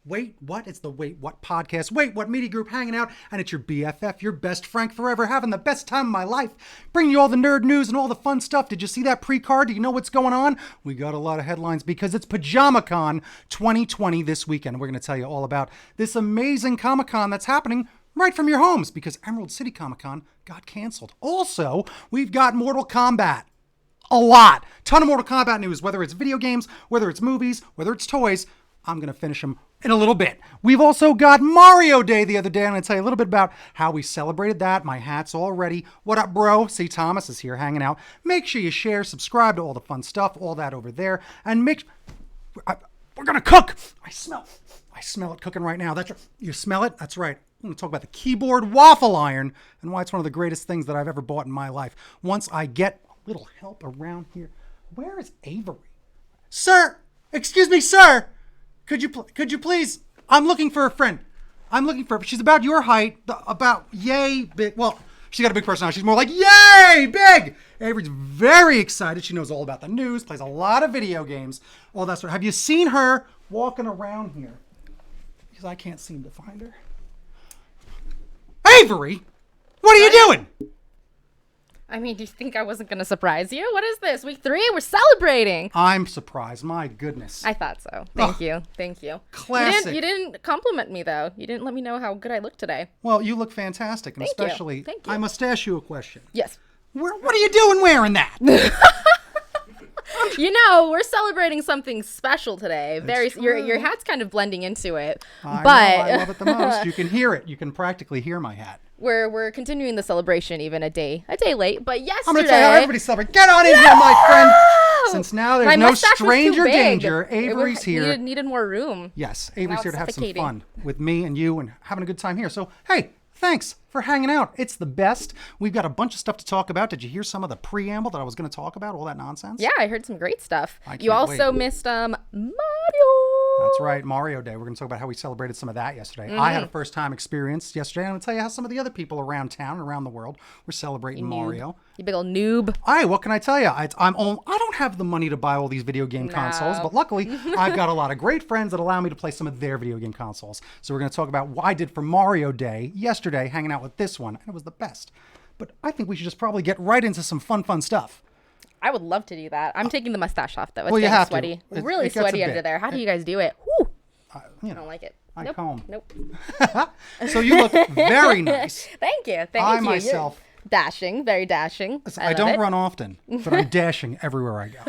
Wait, what? It's the Wait What podcast. Wait, what media group hanging out, and it's your BFF, your best Frank forever, having the best time of my life, bringing you all the nerd news and all the fun stuff. Did you see that pre-card? Do you know what's going on? We got a lot of headlines because it's PajamaCon 2020 this weekend. We're going to tell you all about this amazing Comic-Con that's happening right from your homes because Emerald City Comic-Con got canceled. Also, we've got Mortal Kombat. A lot. Ton of Mortal Kombat news, whether it's video games, whether it's movies, whether it's toys. I'm going to finish them in a little bit. We've also got Mario Day the other day. I'm going to tell you a little bit about how we celebrated that. My hat's all ready. What up, bro? See, Thomas is here hanging out. Make sure you share, subscribe to all the fun stuff, all that over there. And we're going to cook. I smell it cooking right now. That's right. You smell it? That's right. I'm going to talk about the keyboard waffle iron and why it's one of the greatest things that I've ever bought in my life. Once I get a little help around here. Where is Avery? Sir! Excuse me, sir! Could you please? I'm looking for a friend. She's about your height, about yay big. Well, she's got a big personality. She's more like yay big. Avery's very excited. She knows all about the news, plays a lot of video games, all that sort. Have you seen her walking around here? Because I can't seem to find her. Avery, what are you doing? I mean, do you think I wasn't going to surprise you? What is this? Week 3? We're celebrating. I'm surprised. My goodness. I thought so. Thank you. Thank you. Classic. You didn't compliment me, though. You didn't let me know how good I look today. Well, you look fantastic. And Thank you. especially, Thank you. I must ask you a question. Yes. What are you doing wearing that? You know, we're celebrating something special today. True. Your hat's kind of blending into it. I but know, I love it the most. You can hear it. You can practically hear my hat. we're continuing the celebration even a day late. But yesterday, I'm going to tell you how everybody celebrates. Get on in here, my friend. Since now there's My no mustache was too stranger big. danger, Avery's here. Needed more room. Yes, Avery's Now here it's to have some suffocating. fun with me and you and having a good time here. So, hey, thanks for hanging out. It's the best. We've got a bunch of stuff to talk about. Did you hear some of the preamble that I was going to talk about? All that nonsense? Yeah, I heard some great stuff. I You can't also wait. missed Mario. That's right, Mario Day. We're going to talk about how we celebrated some of that yesterday. I had a first-time experience yesterday. I'm going to tell you how some of the other people around town and around the world were celebrating Mario. You big old noob. What can I tell you? I don't have the money to buy all these video game consoles, but luckily I've got a lot of great friends that allow me to play some of their video game consoles. So we're going to talk about what I did for Mario Day yesterday, hanging out with this one, and it was the best. But I think we should just probably get right into some fun stuff. I would love to do that. I'm taking the mustache off though. It's Well, you getting have to. sweaty. It Really gets a sweaty bit. under there. How do you guys do it? Whew. I You know, don't like it. I Nope. comb. Nope. So you look very nice. Thank you. Thank I you. myself- You're dashing. Very dashing. I love don't it. run often, but I'm dashing everywhere I go.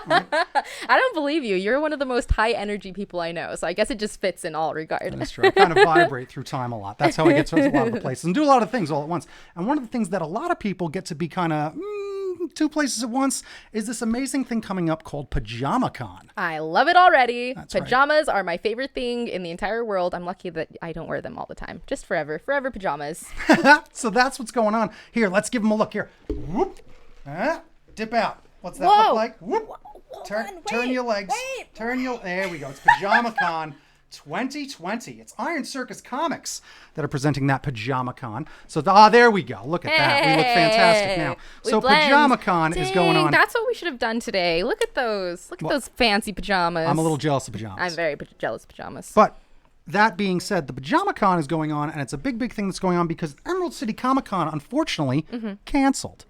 I don't believe you. You're one of the most high energy people I know. So I guess it just fits in all regard. That's true. I kind of vibrate through time a lot. That's how I get to a lot of the places and do a lot of things all at once. And one of the things that a lot of people get to be kind of two places at once is this amazing thing coming up called PajamaCon. I love it already. right. Pajamas are my favorite thing in the entire world. I'm lucky that I don't wear them all the time. Just forever. Forever pajamas. So that's what's going on. Here, let's give them a look. Here. Whoop. Dip out. What's that Whoa. look like? Whoop. Turn your legs. There we go. It's PajamaCon 2020. It's Iron Circus Comics that are presenting that PajamaCon. So there we go. Look at that. We look fantastic now. We So blend. PajamaCon is going Dang, on. That's what we should have done today. Look at those. Look at those fancy pajamas. I'm a little jealous of pajamas. I'm very jealous of pajamas. But that being said, the PajamaCon is going on, and it's a big thing that's going on because Emerald City Comic Con, unfortunately, canceled.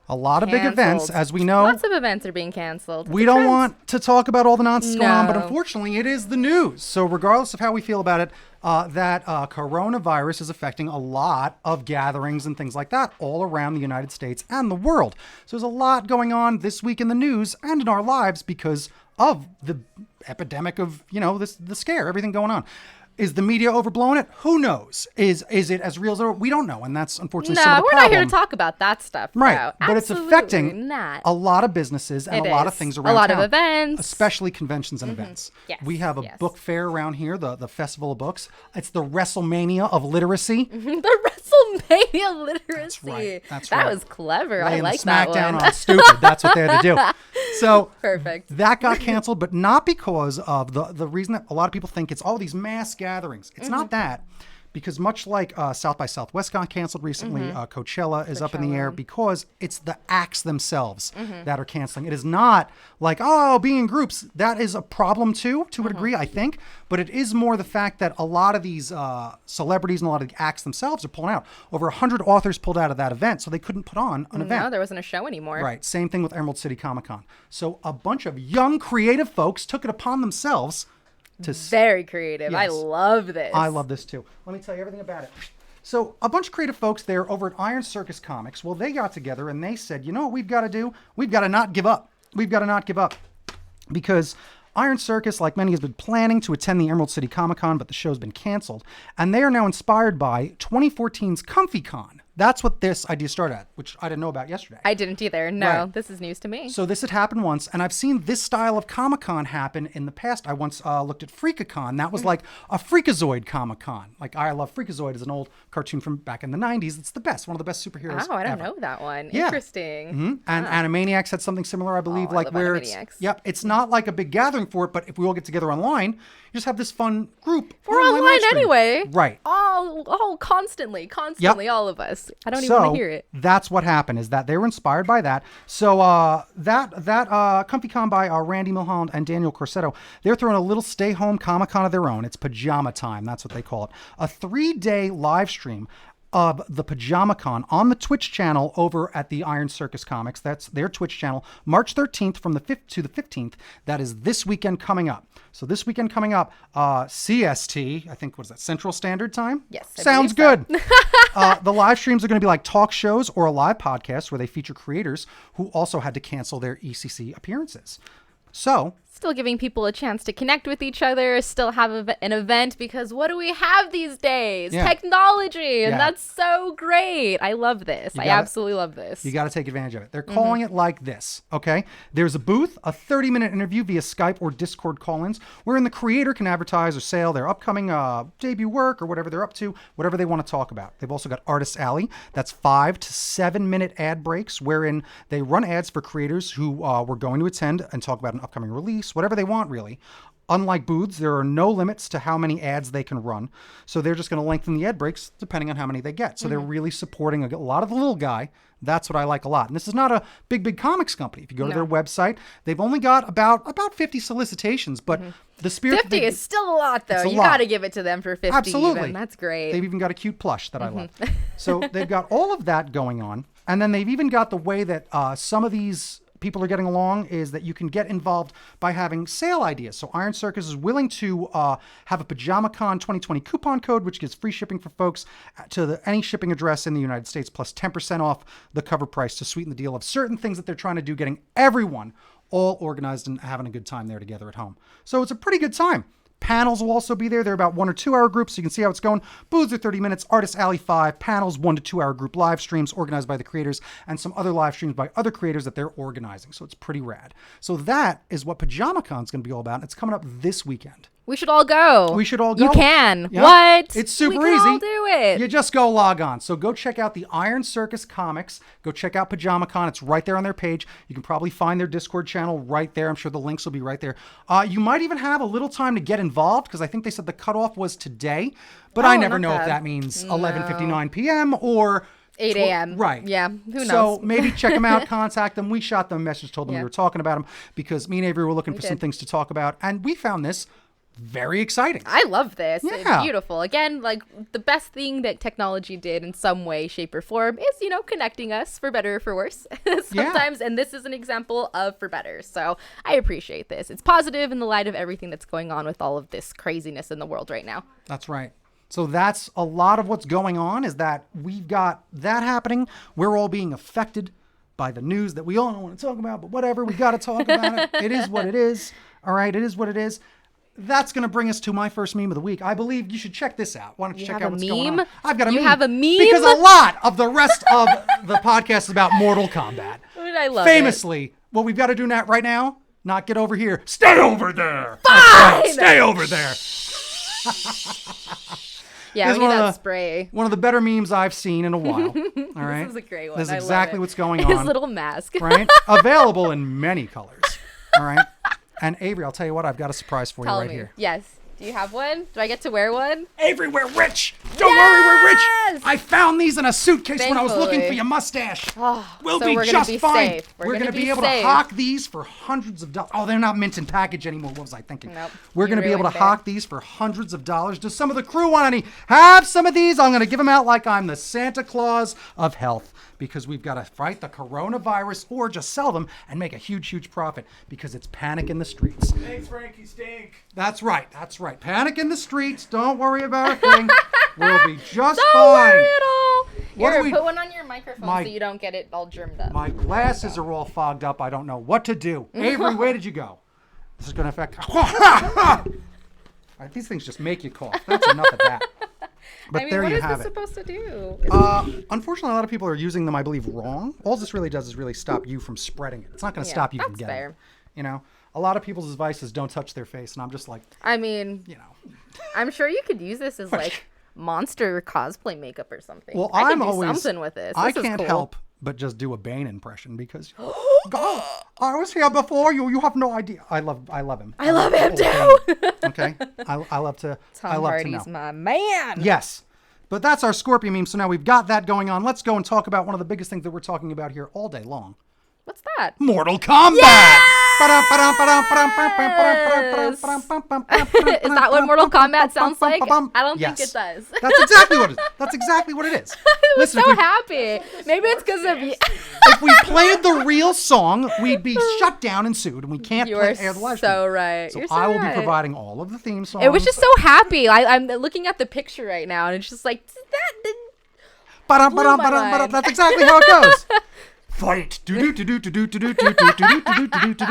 A lot of big events, Canceled. as we know. Lots of events are being canceled. We don't want to talk about all the nonsense going on, but No. unfortunately, it is the news. So regardless of how we feel about it, that coronavirus is affecting a lot of gatherings and things like that all around the United States and the world. So there's a lot going on this week in the news and in our lives because of the epidemic of, the scare, everything going on. Is the media overblowing it? Who knows? Is it as real as we don't know, and that's unfortunately some of No, the we're problem. not here to talk about that stuff. Right, bro. but it's Absolutely affecting not. a lot of businesses and It a lot of is. things A around lot of town, events. especially conventions and events. Yes, We have a yes. book fair around here, the Festival of Books. It's the WrestleMania of literacy. The WrestleMania literacy. That's That right. was clever. Laying I like the that smackdown one. on stupid. That's what they had to do. So Perfect. that got canceled, but not because of the reason that a lot of people think it's all these mass gatherings. It's not that. because much like South by Southwest got canceled recently, Coachella is up in the air because it's the acts themselves that are canceling. It is not like, oh, being in groups. That is a problem too, to a degree, I think. But it is more the fact that a lot of these celebrities and a lot of the acts themselves are pulling out. Over 100 authors pulled out of that event, so they couldn't put on an event. No, there wasn't a show anymore. Right. Same thing with Emerald City Comic Con. So a bunch of young, creative folks took it upon themselves to... Very creative. Yes. I love this. I love this too. Let me tell you everything about it. So a bunch of creative folks there over at Iron Circus Comics, well, they got together and they said, you know what we've got to do? We've got to not give up. We've got to not give up. Because Iron Circus, like many, has been planning to attend the Emerald City Comic Con, but the show's been canceled. And they are now inspired by 2014's Comfy Con. That's what this idea started at, which I didn't know about yesterday. I didn't either. No, Right. This is news to me. So this had happened once, and I've seen this style of Comic-Con happen in the past. I once looked at Freakathon. That was like a Freakazoid Comic-Con. Like, I Love Freakazoid is an old cartoon from back in the 90s. It's the best, one of the best superheroes Oh, I don't ever. know that one. Yeah. Interesting. And Animaniacs had something similar, I believe, Oh, I like love where it's, Animaniacs. yep, it's not like a big gathering for it, but if we all get together online, you just have this fun group. We're online live stream. anyway. Right. All constantly, all of us. I don't even So want to hear it. that's what happened, is that they were inspired by that. So that Comfy Con by Randy Milholland and Daniel Corsetto, they're throwing a little stay-home Comic-Con of their own. It's Pajama Time. That's what they call it. A 3-day live stream of the Pajama Con on the Twitch channel over at the Iron Circus Comics. That's their Twitch channel, March 13th from the 5th to the 15th. That is this weekend coming up. So this weekend coming up, CST, I think, what is that, Central Standard Time? Yes, I Sounds believe good. The live streams are going to be like talk shows or a live podcast where they feature creators who also had to cancel their ECC appearances. So Still giving people a chance to connect with each other, still have an event, because what do we have these days? Yeah. Technology, and Yeah. that's so great. I love this. I gotta- absolutely love this. you got to take advantage of it. They're calling it like this, okay? There's a booth, a 30-minute interview via Skype or Discord call-ins, wherein the creator can advertise or sell their upcoming debut work or whatever they're up to, whatever they want to talk about. They've also got Artist Alley. That's 5 to 7-minute ad breaks, wherein they run ads for creators who were going to attend and talk about an upcoming release, whatever they want, really. Unlike booths, there are no limits to how many ads they can run. So they're just going to lengthen the ad breaks depending on how many they get. So they're really supporting a lot of the little guy. That's what I like a lot. And this is not a big comics company. If you go to their website, they've only got about 50 solicitations, but the spirit... 50 is still a lot, though. It's a You lot. got to give it to them for 50. Absolutely. Even. That's great. They've even got a cute plush that I love. So they've got all of that going on. And then they've even got the way that some of these people are getting along is that you can get involved by having sale ideas. So Iron Circus is willing to have a PajamaCon 2020 coupon code, which gives free shipping for folks to any shipping address in the United States, plus 10% off the cover price to sweeten the deal of certain things that they're trying to do, getting everyone all organized and having a good time there together at home. So it's a pretty good time. Panels will also be there. They're about 1 or 2 hour groups, so you can see how it's going. Booths are 30 minutes, Artist Alley 5, panels 1 to 2 hour group live streams organized by the creators, and some other live streams by other creators that they're organizing. So it's pretty rad. So that is what PajamaCon is going to be all about. And it's coming up this weekend. We should all go. We should all go. You can. Yeah. What? It's super we can easy. all do it. You just go log on. So go check out the Iron Circus Comics. Go check out PajamaCon. It's right there on their page. You can probably find their Discord channel right there. I'm sure the links will be right there. You might even have a little time to get involved because I think they said the cutoff was today. But I never not know if bad. that means 11:59 p.m. or 8 a.m. Right. Yeah. Who knows? So maybe check them out, contact them. We shot them a message, told them we were talking about them because me and Avery were looking for some did. things to talk about. And we found this very exciting. I love this. Yeah. It's beautiful. Again, like the best thing that technology did in some way, shape, or form is, connecting us for better or for worse sometimes. And this is an example of for better. So I appreciate this. It's positive in the light of everything that's going on with all of this craziness in the world right now. That's right. So that's a lot of what's going on is that we've got that happening. We're all being affected by the news that we all don't want to talk about, but whatever, we got to talk about it. It is what it is. All right, it is what it is. That's going to bring us to my first meme of the week. I believe you should check this out. Why don't you check have out a what's going meme? on? I've got a You meme. have a meme? Because a lot of the rest of the podcast is about Mortal Kombat. I love Famously, what we've got to do right now, not get over here. Stay over there. Fine! That's right, stay over there. Yeah, This we is need one of that the- spray. One of the better memes I've seen in a while. All right. This is a great one. This is I love exactly it. what's going His on. little mask. Right? Available in many colors. All right. And Avery, I'll tell you what, I've got a surprise for you Tell right me. here. Yes. Do you have one? Do I get to wear one? Avery, we're rich. Don't worry, we're rich. Yes! I found these in a suitcase when I was looking Thankfully. for your mustache. We'll so be we're gonna just be fine. safe. We're gonna be able safe. to hawk these for hundreds of dollars. Oh, they're not mint in package anymore. What was I thinking? Nope. We're You gonna be able to ruined it. hawk these for hundreds of dollars. Does some of the crew want any? Have some of these? I'm gonna give them out like I'm the Santa Claus of health. Because we've got to fight the coronavirus or just sell them and make a huge, huge profit because it's panic in the streets. Thanks, Frankie Stink. That's right. That's right. Panic in the streets. Don't worry about a thing. We'll be just Don't fine. worry at all. What Here, do we- put one on your microphone My- so you don't get it all germed up. My glasses are all fogged up. I don't know what to do. Avery, where did you go? This is going to affect. All right, these things just make you cough. That's enough of that. But I mean, there what you is have this it. supposed to do? Unfortunately, a lot of people are using them, I believe, wrong. All this really does is really stop you from spreading it. It's not going to Yeah, stop you from that's getting fair. it. You know, a lot of people's advice is don't touch their face, and I'm just like, I mean, you know. I'm sure you could use this as like monster cosplay makeup or something. Well, I could I'm do always something with this. I This is can't cool. help but just do a Bane impression because God, I was here before you. You have no idea. I love him. I love him Old too. Bane, okay, I love to. I Tom love Hardy's to know. my man. Yes. But that's our Scorpion meme. So now we've got that going on. Let's go and talk about one of the biggest things that we're talking about here all day long. What's that? Mortal Kombat. Is Is that what Mortal Kombat sounds like? I don't think it does. That's exactly what it is. That's exactly what it is. I was Listen, so if we- happy. Maybe it's because of you. if we played the real song, we'd be shut down and sued, and we can't You play are air the live so stream. right. So You're so I will right. be providing all of the theme songs. It was just so happy. I'm looking at the picture right now, and it's just like that. Ba-dum, blew ba-dum, my ba-dum, ba-dum. mind. That's exactly how it goes. Fight.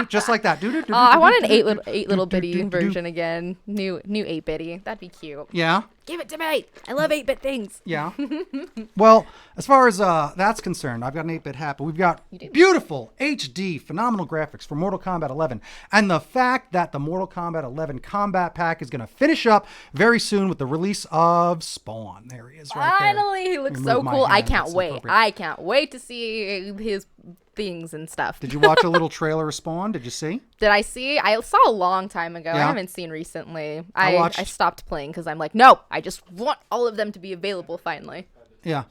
Just like that. I want an eight little bitty version again. New 8-bitty. That'd be cute. Yeah. Give it to me. I love 8-bit things. Yeah. Well, as far as that's concerned, I've got an 8-bit hat, but we've got beautiful HD, phenomenal graphics for Mortal Kombat 11. And the fact that the Mortal Kombat 11 Combat Pack is going to finish up very soon with the release of Spawn. There he is right there. Finally, he looks Let me so move my cool. I hand, can't that's wait. appropriate. I can't wait to see his things and stuff. Did you watch a little trailer of Spawn? Did you see? Did I see? I saw a long time ago. Yeah. I haven't seen recently. I I watched- stopped playing because I'm like, no, I just want all of them to be available finally. Yeah.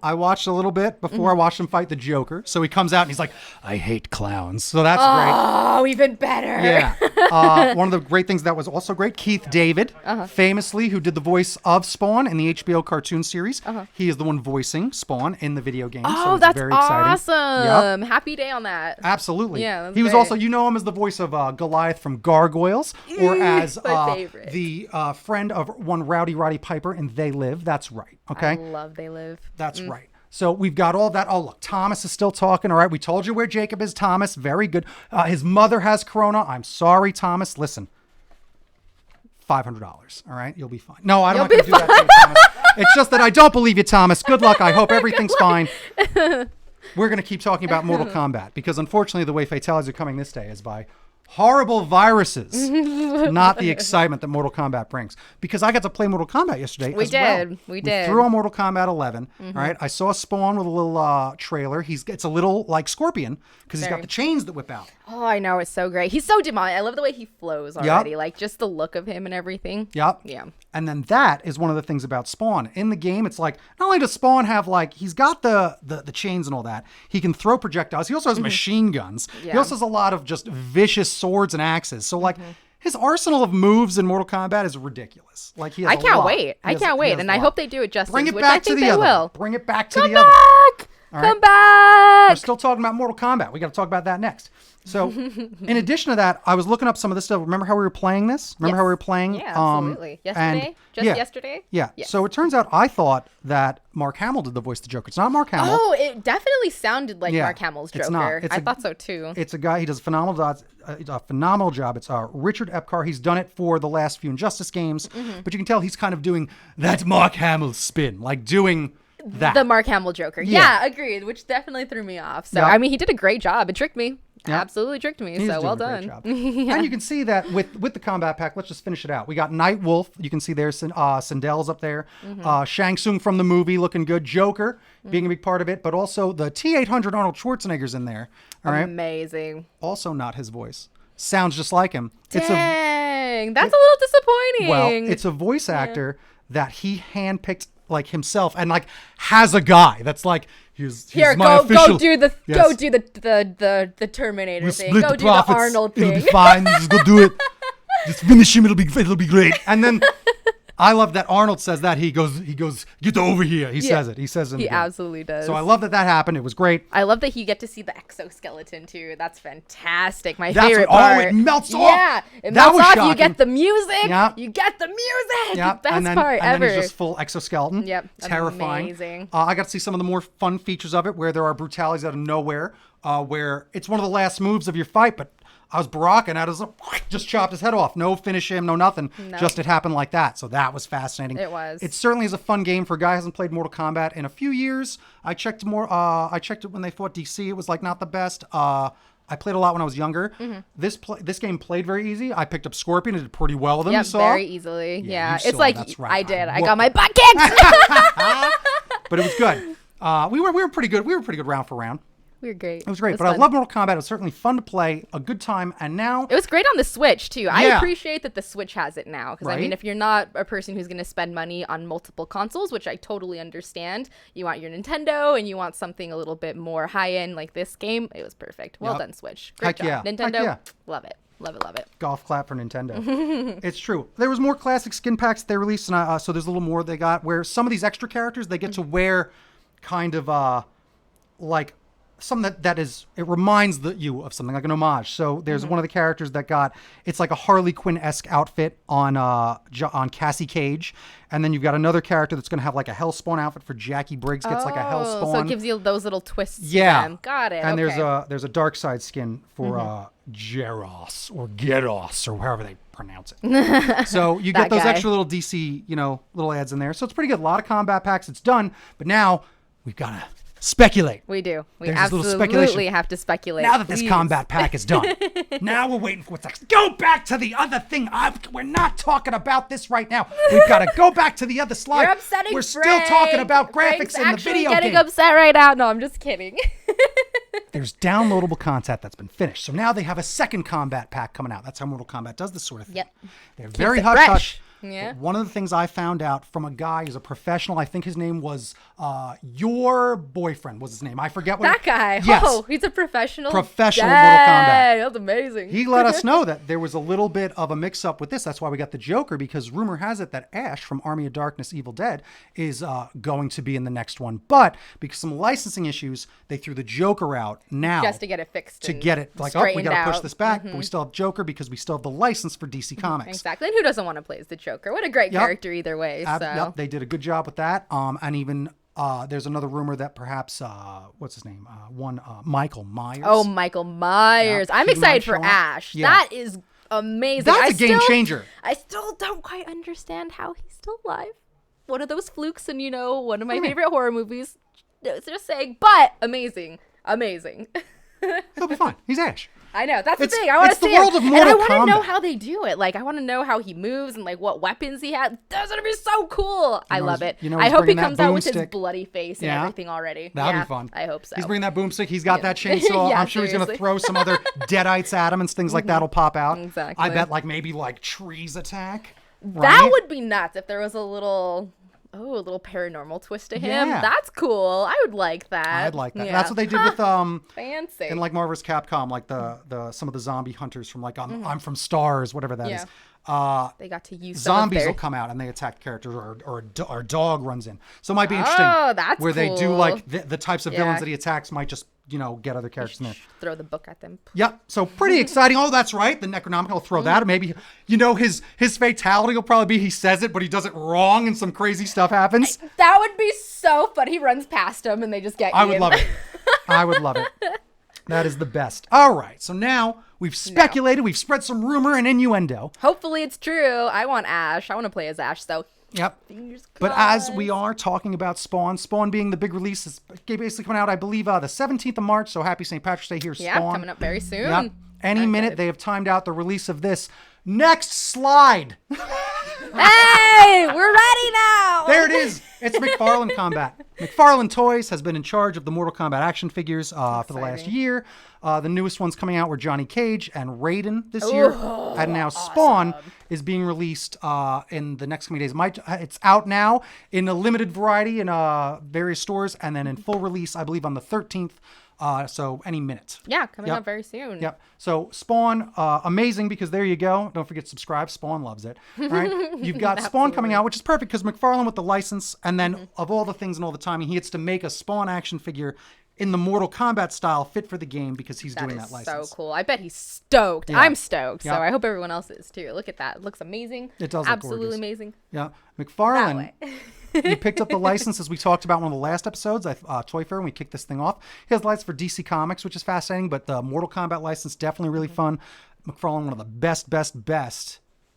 I watched a little bit before I watched him fight the Joker. So he comes out and he's like, I hate clowns. So that's great. Oh, even better. Yeah. One of the great things that was also great, Keith David, famously, who did the voice of Spawn in the HBO cartoon series. He is the one voicing Spawn in the video game. so Oh, it's that's very exciting. awesome. Happy day on that. Absolutely. Yeah, that's he was great. also, you know him as the voice of Goliath from Gargoyles, or as my favorite. the friend of one Rowdy Roddy Piper in They Live. That's right. Okay. I love They Live. That's right. So we've got all that. Oh, look, Thomas is still talking. All right. We told you where Jacob is, Thomas. Very good. His mother has corona. I'm sorry, Thomas. Listen, $500. All right. You'll be fine. No, I'm not going to do that to you, Thomas. It's just that I don't believe you, Thomas. Good luck. I hope everything's fine. We're going to keep talking about Mortal Kombat because unfortunately the way fatalities are coming this day is by horrible viruses, not the excitement that Mortal Kombat brings. Because I got to play Mortal Kombat yesterday. We as well. did. We did. Threw on Mortal Kombat 11. All right. I saw Spawn with a little trailer. It's a little like Scorpion because he's got Very. the chains that whip out. Oh, I know. It's so great. He's so demonic. I love the way he flows already. Like, just the look of him and everything. Yep. Yeah. And then that is one of the things about Spawn. In the game, it's like, not only does Spawn have like, he's got the chains and all that. He can throw projectiles. He also has machine guns. He Yeah. also has a lot of just vicious swords and axes. So like, his arsenal of moves in Mortal Kombat is ridiculous. Like he has I a can't lot. wait. He I has- can't he wait. has And a I lot. hope they do it justice, Bring it which back I to think the they other. will. Bring it back to Come the other. back! All Come We're back! still talking about Mortal Kombat. We got to talk about that next. So, in addition to that, I was looking up some of this stuff. Remember how we were playing this? Remember how we were playing? Yeah, absolutely. Yesterday? and- Just yeah. yesterday? Yeah. Yes. So it turns out I thought that Mark Hamill did the voice of the Joker. It's not Mark Hamill. Oh, it definitely sounded like Yeah, Mark Hamill's it's Joker. not. It's I a- thought so too. It's a guy. He does a phenomenal job. It's Richard Epcar. He's done it for the last few Injustice games, but you can tell he's kind of doing that Mark Hamill spin, like doing that. The Mark Hamill Joker. Yeah. Yeah, agreed. Which definitely threw me off. So, Yeah. I mean, he did a great job. It tricked me. Yeah. Absolutely tricked me. He's So, well doing a done. great job. And you can see that with the combat pack. Let's just finish it out. We got Night Wolf. You can see there's Sindel's up there. Shang Tsung from the movie looking good. Joker being a big part of it, but also the T-800 Arnold Schwarzenegger's in there. All right. Amazing. Also not his voice. Sounds just like him. It's a Dang. That's a little disappointing. well, it's a voice actor that he handpicked like himself and like has a guy that's like here's Here, my official. go do the Yes. go do the Terminator We'll thing. split Go the do profits. the Arnold It'll thing. be fine. Just go do it. Just finish him. It'll be great. And then I love that Arnold says that he goes get over here. He says it. He says it. He again. absolutely does. So I love that happened. It was great. I love that you get to see the exoskeleton too. That's fantastic. My That's favorite what- part. it melts off. Yeah, it That melts was off. shocking. You get the music. Yeah. You get the music. Yeah, Best and then, part and ever. then he's just full exoskeleton. Yep, Terrifying. amazing. I got to see some of the more fun features of it where there are brutalities out of nowhere, where it's one of the last moves of your fight, but I was Barack and I just chopped his head off. No finish him, no nothing. Nope. Just it happened like that. So that was fascinating. It was. It certainly is a fun game for a guy who hasn't played Mortal Kombat in a few years. I checked it when they fought DC. It was like not the best. I played a lot when I was younger. Mm-hmm. This game played very easy. I picked up Scorpion and did pretty well with him. Yep, you saw? very easily. Yeah, you it's saw, like that's right. I did. I whooped got my it. butt kicked. But it was good. We were pretty good. We were pretty good round for round. We were great. It was great. It But I fun. love Mortal Kombat. It was certainly fun to play, a good time, and now It was great on the Switch too. I Yeah. appreciate that the Switch has it now because I Right? mean, if you're not a person who's going to spend money on multiple consoles, which I totally understand, you want your Nintendo and you want something a little bit more high end like this game. It was perfect. Well Yep. done, Switch. Great Heck job, yeah. Heck Nintendo. yeah. Love it. Love it. Love it. golf clap for Nintendo. It's true. There was more classic skin packs they released, and so there's a little more they got where some of these extra characters they get to wear kind of like something that is it reminds you of something like an homage. So there's one of the characters that got it's like a Harley Quinn-esque outfit on Cassie Cage, and then you've got another character that's going to have like a Hellspawn outfit for Jackie Briggs gets like a Hellspawn. So it gives you those little twists. to Yeah, them. Got it. And okay. there's a dark side skin for Geros or Geros or however they pronounce it. So you get That those guy. extra little DC, little ads in there. So it's pretty good. A lot of combat packs. It's done, but now we've got to speculate. We do. We There's this little absolutely speculation. have to speculate. Now that this Please. combat pack is done, now we're waiting for what's next. Go back to the other thing. We're not talking about this right now. We've got to go back to the other slide. You're upsetting We're still Frank. talking about Frank's graphics in the actually video getting game. upset right now. No, I'm just kidding. There's downloadable content that's been finished. So now they have a second combat pack coming out. That's how Mortal Kombat does this sort of thing. Yep. They're very it hush fresh. hush. Yeah. But one of the things I found out from a guy who's a professional, I think his name was Your Boyfriend was his name. I forget what. That guy. Yes. Oh, he's a professional. Professional Mortal Kombat. Dang, that's amazing. He let us know that there was a little bit of a mix-up with this. That's why we got the Joker, because rumor has it that Ash from Army of Darkness Evil Dead is going to be in the next one. But because of some licensing issues, they threw the Joker out now. Just to get it fixed. To and get it, like, oh, we straightened got to push out. this back, but we still have Joker because we still have the license for DC Comics. Exactly. And who doesn't want to play as the Joker? What a great Yep. character either way. So. Yep, they did a good job with that. And even there's another rumor that perhaps what's his name? Michael Myers. Oh, Michael Myers. Yeah, I'm he excited might for show up. Ash. Yeah. That is amazing. That's a game changer. I still don't quite understand how he's still alive. One of those flukes in, one of my do you mean? favorite horror movies. It's just saying, but amazing. Amazing. He'll be fine. He's Ash. I know. That's the It's- thing. I want to it's the see world it. of And Mortal I want to know Kombat. how they do it. Like, I want to know how he moves and, like, what weapons he has. That's going to be so cool. I love it. you know I he's hope he bringing that comes out with his boomstick. bloody face and Yeah. everything already. That'll Yeah, be fun. I hope so. He's bringing that boomstick. He's got that Yeah. chainsaw. Yeah, I'm sure he's going to seriously. throw some other deadites at him and things like that'll pop out. Exactly. I bet maybe trees attack. That right? would be nuts if there was a little paranormal twist to him. Yeah. That's cool. I would like that. I'd like that. Yeah. That's what they did with Fancy. in Marvel vs. Capcom, like the some of the zombie hunters from I'm from Stars, whatever that is. Yeah. They got to use some of Zombies their- will come out and they attack characters, or a dog runs in. So it might be interesting. Oh, that's where they do cool. the types of Yeah. villains that he attacks might just get other characters in there. Throw the book at them. Yep. So pretty exciting. Oh, that's right. The Necronomicon will throw that. Or maybe his fatality will probably be he says it, but he does it wrong, and some crazy stuff happens. That would be so fun. He runs past them and they just get I Ian. would love it. I would love it. That is the best. All right. So now we've speculated. We've spread some rumor and innuendo. Hopefully it's true. I want Ash. I want to play as Ash. So Yep. fingers But as crossed. we are talking about Spawn being the big release, is basically coming out, I believe, the 17th of March. So happy St. Patrick's Day here, Yeah, Spawn. coming up very soon. Yep. Any I'm minute, excited. they have timed out the release of this. Next slide. Hey, we're ready now. There it is. It's McFarlane Combat. McFarlane Toys has been in charge of the Mortal Kombat action figures for the last year. The newest ones coming out were Johnny Cage and Raiden this year. And now Spawn is being released in the next coming days. It's out now in a limited variety in various stores, and then in full release, I believe, on the 13th. So any minute. Yeah, coming up very soon. Yep. So Spawn, amazing, because there you go. Don't forget to subscribe. Spawn loves it. All right. You've got Spawn coming out, which is perfect because McFarlane with the license, and then of all the things and all the timing, he gets to make a Spawn action figure in the Mortal Kombat style fit for the game because he's doing that license. So cool. I bet he's stoked. Yeah. I'm stoked. Yep. So I hope everyone else is too. Look at that. It looks amazing. It does look absolutely gorgeous. Amazing. Yeah. McFarlane. He picked up the license, as we talked about in one of the last episodes, Toy Fair, when we kicked this thing off. He has the license for DC Comics, which is fascinating, but the Mortal Kombat license, definitely really fun. McFarlane, one of the best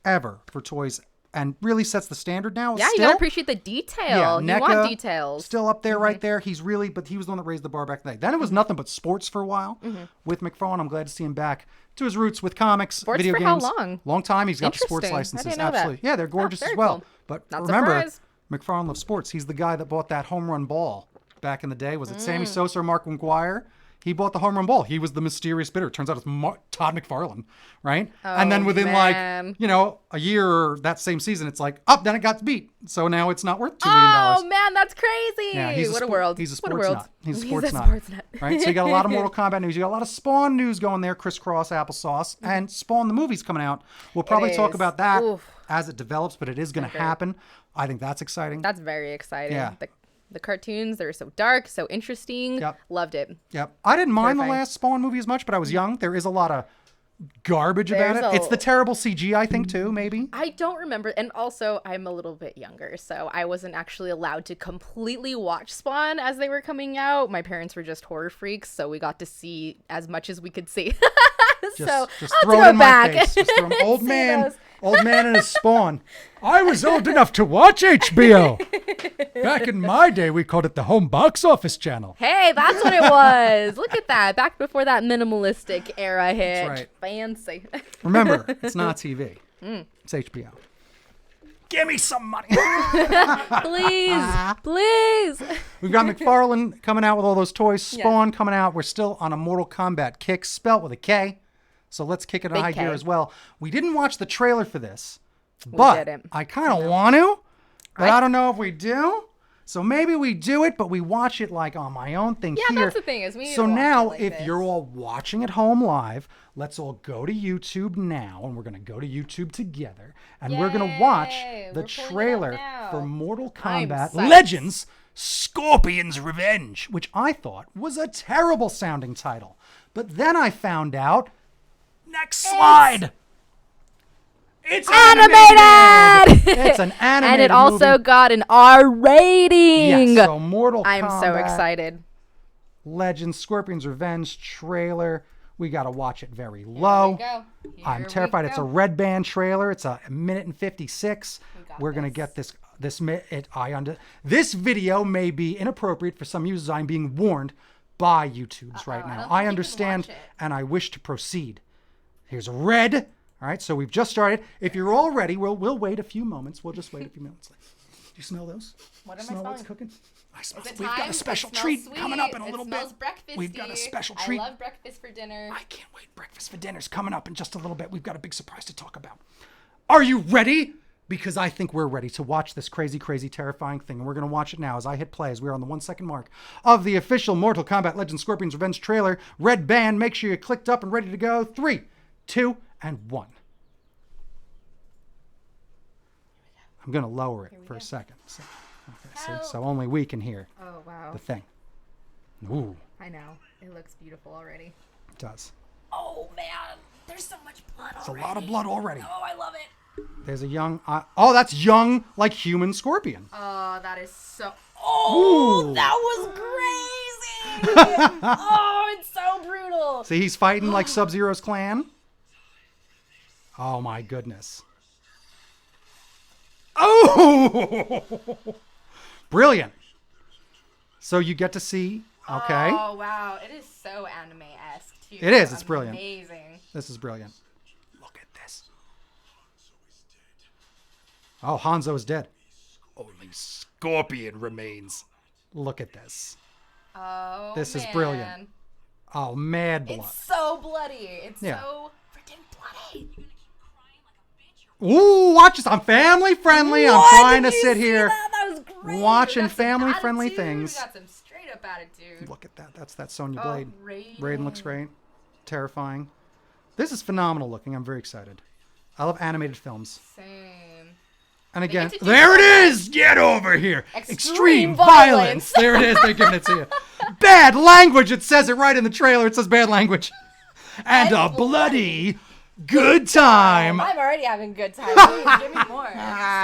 ever for toys, and really sets the standard now. Yeah, you gotta appreciate the detail. You want details. Still up there, right there. But he was the one that raised the bar back then. Then it was nothing but sports for a while with McFarlane. I'm glad to see him back to his roots with comics, sports video for games. How long? Long time. He's got the sports Interesting. licenses. I didn't know Absolutely. that. Yeah, they're gorgeous as very well. cool. But Not remember, surprised. McFarlane loves sports. He's the guy that bought that home run ball back in the day. Was it Sammy Sosa or Mark McGwire? He bought the home run ball. He was the mysterious bidder. Turns out it's Todd McFarlane, right? And then within man. a year or that same season, it's like, then it got beat. So now it's not worth $2 million. Oh man, that's crazy. Yeah, what a world. He's a What sports world. nut. He's a He's sports a nut. sports nut. Right? So you got a lot of Mortal Kombat news. You got a lot of Spawn news going there, crisscross applesauce. And Spawn, the movie's coming out. We'll probably talk is. about that Oof. as it develops, but it is going to happen. I think that's exciting. That's very exciting. Yeah. The cartoons, they're so dark, so interesting. Yep. Loved it. Yep. I didn't mind the Terrifying. last Spawn movie as much, but I was young. There is a lot of garbage about There's it. It's the terrible CG, I think, too, maybe. I don't remember. And also, I'm a little bit younger, so I wasn't actually allowed to completely watch Spawn as they were coming out. My parents were just horror freaks, so we got to see as much as we could see. Just I'll throw go it in back. my face. Just throw 'em. Old See man. those. Old man and his Spawn. I was old enough to watch HBO. Back in my day, we called it the home box office channel. Hey, that's what it was. Look at that. Back before that minimalistic era hit. right. Fancy. Remember, it's not TV. It's HBO. Give me some money. Please. We've got McFarlane coming out with all those toys. Spawn coming out. We're still on a Mortal Kombat kick, spelt with a K. So let's kick it in high K. gear as well. We didn't watch the trailer for this, but didn't. I kind of want to, but I don't know if we do. So maybe we do it, but we watch it like on my own thing Yeah, here. that's the thing is we need So to watch now, it like if this. you're all watching at home live, let's all go to YouTube now, and we're going to go to YouTube together, and we're going to watch Yay, the we're pulling it up trailer now. for Mortal I'm Kombat psyched. Legends Scorpion's Revenge, which I thought was a terrible sounding title. But then I found out, next slide, it's Animated! It's an animated And it also movie. got an R rating. Yes, so Mortal I'm Kombat so excited. Legends Scorpion's Revenge trailer. We got to watch it very low. I'm terrified. It's a red band trailer. It's a minute and 56. We're going to get this video may be inappropriate for some users. I'm being warned by YouTube's right now. I understand and I wish to proceed. Here's a red. All right, so we've just started. If you're all ready, we'll wait a few moments. We'll just wait a few minutes. Do you smell those? What am I Smell what's smelling? cooking? I smell. It We've got a time? special It smells treat sweet. coming up in a It little smells bit. We've got a breakfasty. special treat. I love breakfast for dinner. I can't wait. Breakfast for dinner's coming up in just a little bit. We've got a big surprise to talk about. Are you ready? Because I think we're ready to watch this crazy, crazy, terrifying thing. And we're going to watch it now as I hit play, as we're on the 1 second mark of the official Mortal Kombat Legends Scorpion's Revenge trailer. Red band, make sure you're clicked up and ready to go. 3, 2, and 1. I'm going to lower it for a second. So, so only we can hear Oh, wow. the thing. Ooh, I know. It looks beautiful already. it does. Oh, man. There's so much blood It's a lot of blood already. Oh, I love it. There's a young... oh, that's young, like human Scorpion. Oh, that is so... Oh, Ooh. that was crazy. Oh, it's so brutal. See, he's fighting like Sub-Zero's clan. Oh, my goodness. Oh! Brilliant. So you get to see... Okay. Oh, wow. It is so anime-esque, too. It is. It's brilliant. Amazing. This is brilliant. Look at this. Oh, Hanzo is dead. Only Scorpion remains. Look at this. Oh, This is brilliant. Oh, mad blood. It's so bloody. It's Yeah. so freaking bloody. Ooh, watch this. I'm family friendly. I'm trying to sit here That was great. watching We got some family friendly attitude. things. We got some straight up attitude. Look at that. That's Sonya Oh, Blade. Raiden. Raiden looks great. Terrifying. This is phenomenal looking. I'm very excited. I love animated films. Same. And again, get to do there it so is! Get over here! Extreme Violence! There it is. They're giving it to you. Bad language! It says it right in the trailer. It says bad language. And a bloody good time! I'm already having a good time. Please, give me more.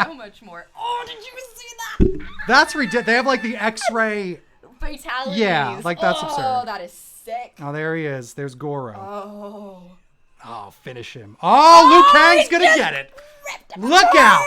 So much more. Oh, did you see that? That's ridiculous. They have like the X-ray. Fatalities. Yeah, like that's absurd. Oh, that is sick. Oh, there he is. There's Goro. Oh. Oh, finish him. Oh, Liu Kang's gonna get it. Look out!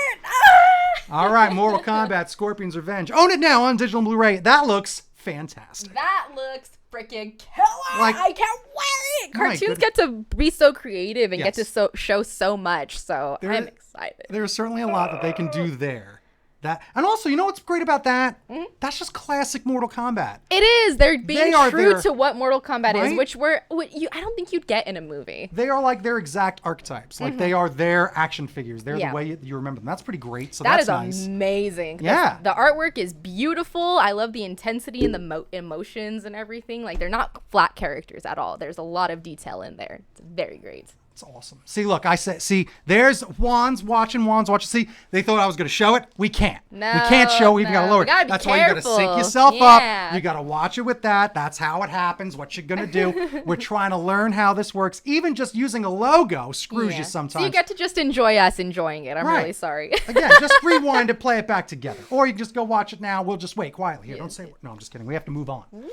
All right, Mortal Kombat Scorpion's Revenge. Own it now on digital and Blu-ray. That looks fantastic. That looks freaking killer. Like- I can't wait. My Cartoons goodness. get to be so creative and get Yes. to show so much. So There- I'm excited. There's certainly a lot that they can do there. That and also, you know what's great about that? Mm-hmm. That's just classic Mortal Kombat. It is. They're being They are true their- to what Mortal Kombat Right? is, which I don't think you'd get in a movie. They are like their exact archetypes. Like they are their action figures. They're Mm-hmm. Yeah. the way you remember them. That's pretty great. So That that's is nice. amazing. Yeah. The artwork is beautiful. I love the intensity and the emotions and everything. Like, they're not flat characters at all. There's a lot of detail in there. It's very great. It's awesome. See, look, I said, there's Juan's watching. See, they thought I was going to show it. We can't. We can't show it. You got to No, lower we it. gotta be That's why you got to sync careful. yourself Yeah. up. You got to watch it with that. That's how it happens. What you're going to do. We're trying to learn how this works. Even just using a logo screws Yeah. you sometimes. So you get to just enjoy us enjoying it. I'm Right. really sorry. Again, just rewind it, play it back together. Or you can just go watch it now. We'll just wait quietly. Here, don't say it. No, I'm just kidding. We have to move on. What?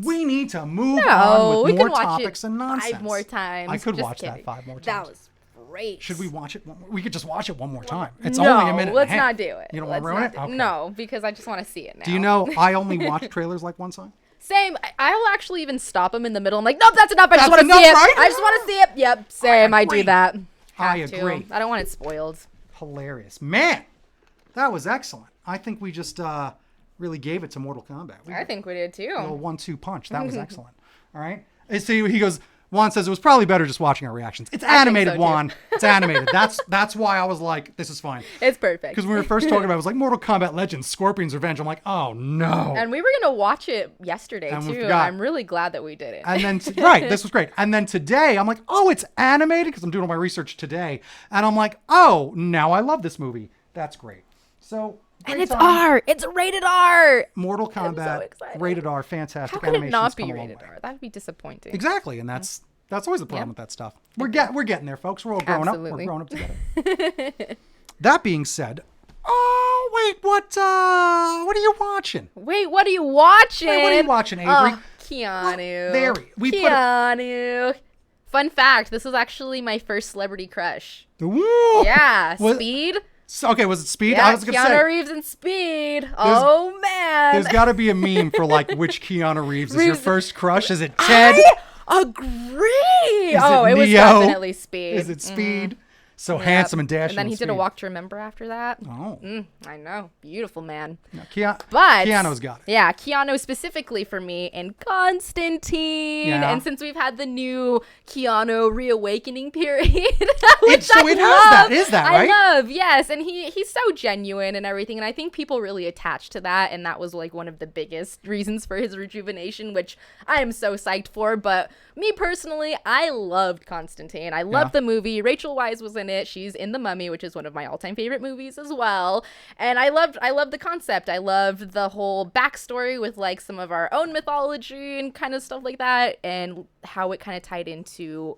We need to move No, on we with can more watch topics it and nonsense. 5 more times. I could Just watch kidding. that 5 more times. That was great. Should we watch it one more? We could just watch it one more time. It's No, only a minute. let's and a half. not do it. You don't Let's want to ruin not it? do- Okay. No, because I just want to see it now. Do you know I only watch trailers like one time? Same. I will actually even stop them in the middle. I'm like, nope, that's enough. I just That's want to see it. enough, right? I just want to see it. Yep, same. I agree. do that. I Have to. agree. I don't want it spoiled. Hilarious. Man, that was excellent. I think we just really gave it to Mortal Kombat. We I think we did too. a little 1-2 punch. That was excellent. All right. And see, he goes. Juan says it was probably better just watching our reactions. It's animated, so, too. Juan. It's animated. That's why I was like, this is fine. It's perfect. Because when we were first talking about it, it was like Mortal Kombat Legends, Scorpion's Revenge. I'm like, oh no. And we were gonna watch it yesterday And we too. And forgot. I'm really glad that we did it. And then, right, this was great. And then today, I'm like, oh, it's animated because I'm doing all my research today. And I'm like, oh, now I love this movie. That's great. So, and great it's time. R. It's rated R. Mortal Kombat, excited. rated R, fantastic. How could it Animation's not be come a long rated way. R? That'd be disappointing. Exactly, and that's always the problem with that stuff. We're getting there, folks. We're all growing Absolutely. up. We're growing up together. That being said, oh wait, what are you watching? Wait, what are you watching? Wait, what are you watching, Avery? Oh, Keanu. there we put it- Keanu. Fun fact: this was actually my first celebrity crush. Ooh. Yeah, Was- Speed. Okay, was it Speed? Yeah, I was gonna Keanu say Reeves and Speed. Oh man. there's got to be a meme for like which Keanu Reeves is your Reeves- first crush. Is it Ted? I agree. Is Oh, it was Neo? definitely Speed. Is it Speed? So Yep. handsome and dashing. And then he with did a Speed. Walk to Remember after that. Oh, I know. Beautiful man. no, But Keanu's got it. Yeah, Keanu specifically for me in Constantine. Yeah. And since we've had the new Keanu reawakening period, which So I it has love, that, is that right? I love, yes. And he's so genuine and everything. And I think people really attached to that. And that was like one of the biggest reasons for his rejuvenation, which I am so psyched for. But me personally, I loved Constantine. I loved the movie. Rachel Weisz was in it. She's in The Mummy, which is one of my all-time favorite movies as well. And I loved the concept. I loved the whole backstory with like some of our own mythology and kind of stuff like that, and how it kind of tied into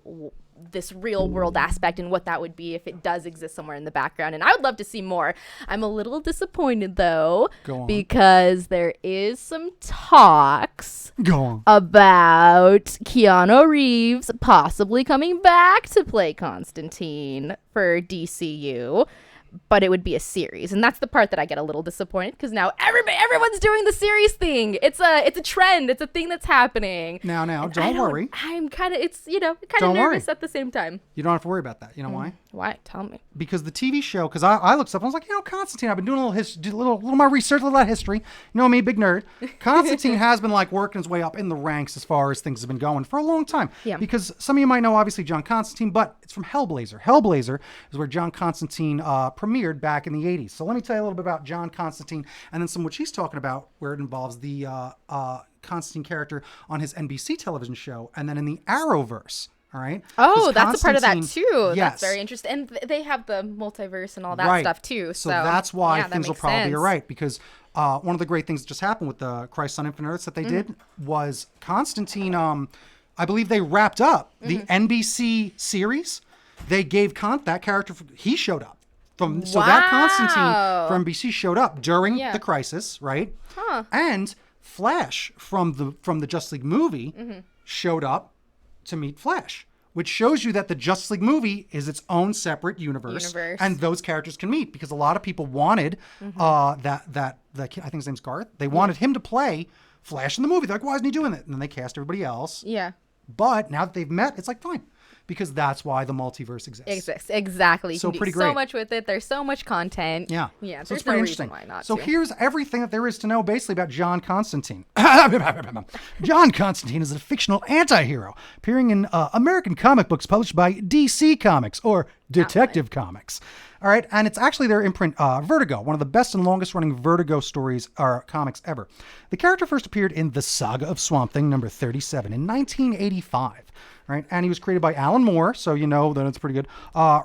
this real world aspect and what that would be if it does exist somewhere in the background. And I would love to see more. I'm a little disappointed though, Go on. because there is some talks Go on. about Keanu Reeves possibly coming back to play Constantine for DCU. but it would be a series, and that's the part that I get a little disappointed because now everyone's doing the series thing. It's a trend. It's a thing that's happening. Now, And don't worry. I'm kind of kind of Don't worry. nervous at the same time. You don't have to worry about that. You know why? Why? Tell me. Because the TV show, because I looked up, I was like, Constantine, I've been doing a little my research, a little history. You know me, big nerd. Constantine has been like working his way up in the ranks as far as things have been going for a long time. Yeah. Because some of you might know, obviously, John Constantine, but it's from Hellblazer. Hellblazer is where John Constantine premiered back in the 80s. So let me tell you a little bit about John Constantine and then some what she's talking about where it involves the Constantine character on his NBC television show and then in the Arrowverse. All right. Oh, that's a part of that too. Yes. That's very interesting. And they have the multiverse and all that stuff too. So that's why that things will makes probably be sense. all right. Because one of the great things that just happened with the Christ on Infinite Earths that they did was Constantine. I believe they wrapped up the NBC series. They gave that character. He showed up so that Constantine from NBC showed up during the Crisis, right? Huh. And Flash from the Justice League movie showed up to meet Flash, which shows you that the Justice League movie is its own separate universe. And those characters can meet because a lot of people wanted that I think his name's Garth. They wanted him to play Flash in the movie. They're like, why isn't he doing it? And then they cast everybody else. Yeah. But now that they've met, it's like fine. Because that's why the multiverse exists. Exactly. You So can pretty do great. so much with it. There's so much content. Yeah. Yeah. So There's it's pretty no interesting. reason why not So to. here's everything that there is to know basically about John Constantine. John Constantine is a fictional anti-hero appearing in American comic books published by DC Comics or Detective Comics. All right. And it's actually their imprint, Vertigo, one of the best and longest running Vertigo stories or comics ever. The character first appeared in The Saga of Swamp Thing number 37 in 1985. Right? And he was created by Alan Moore, so you know that it's pretty good.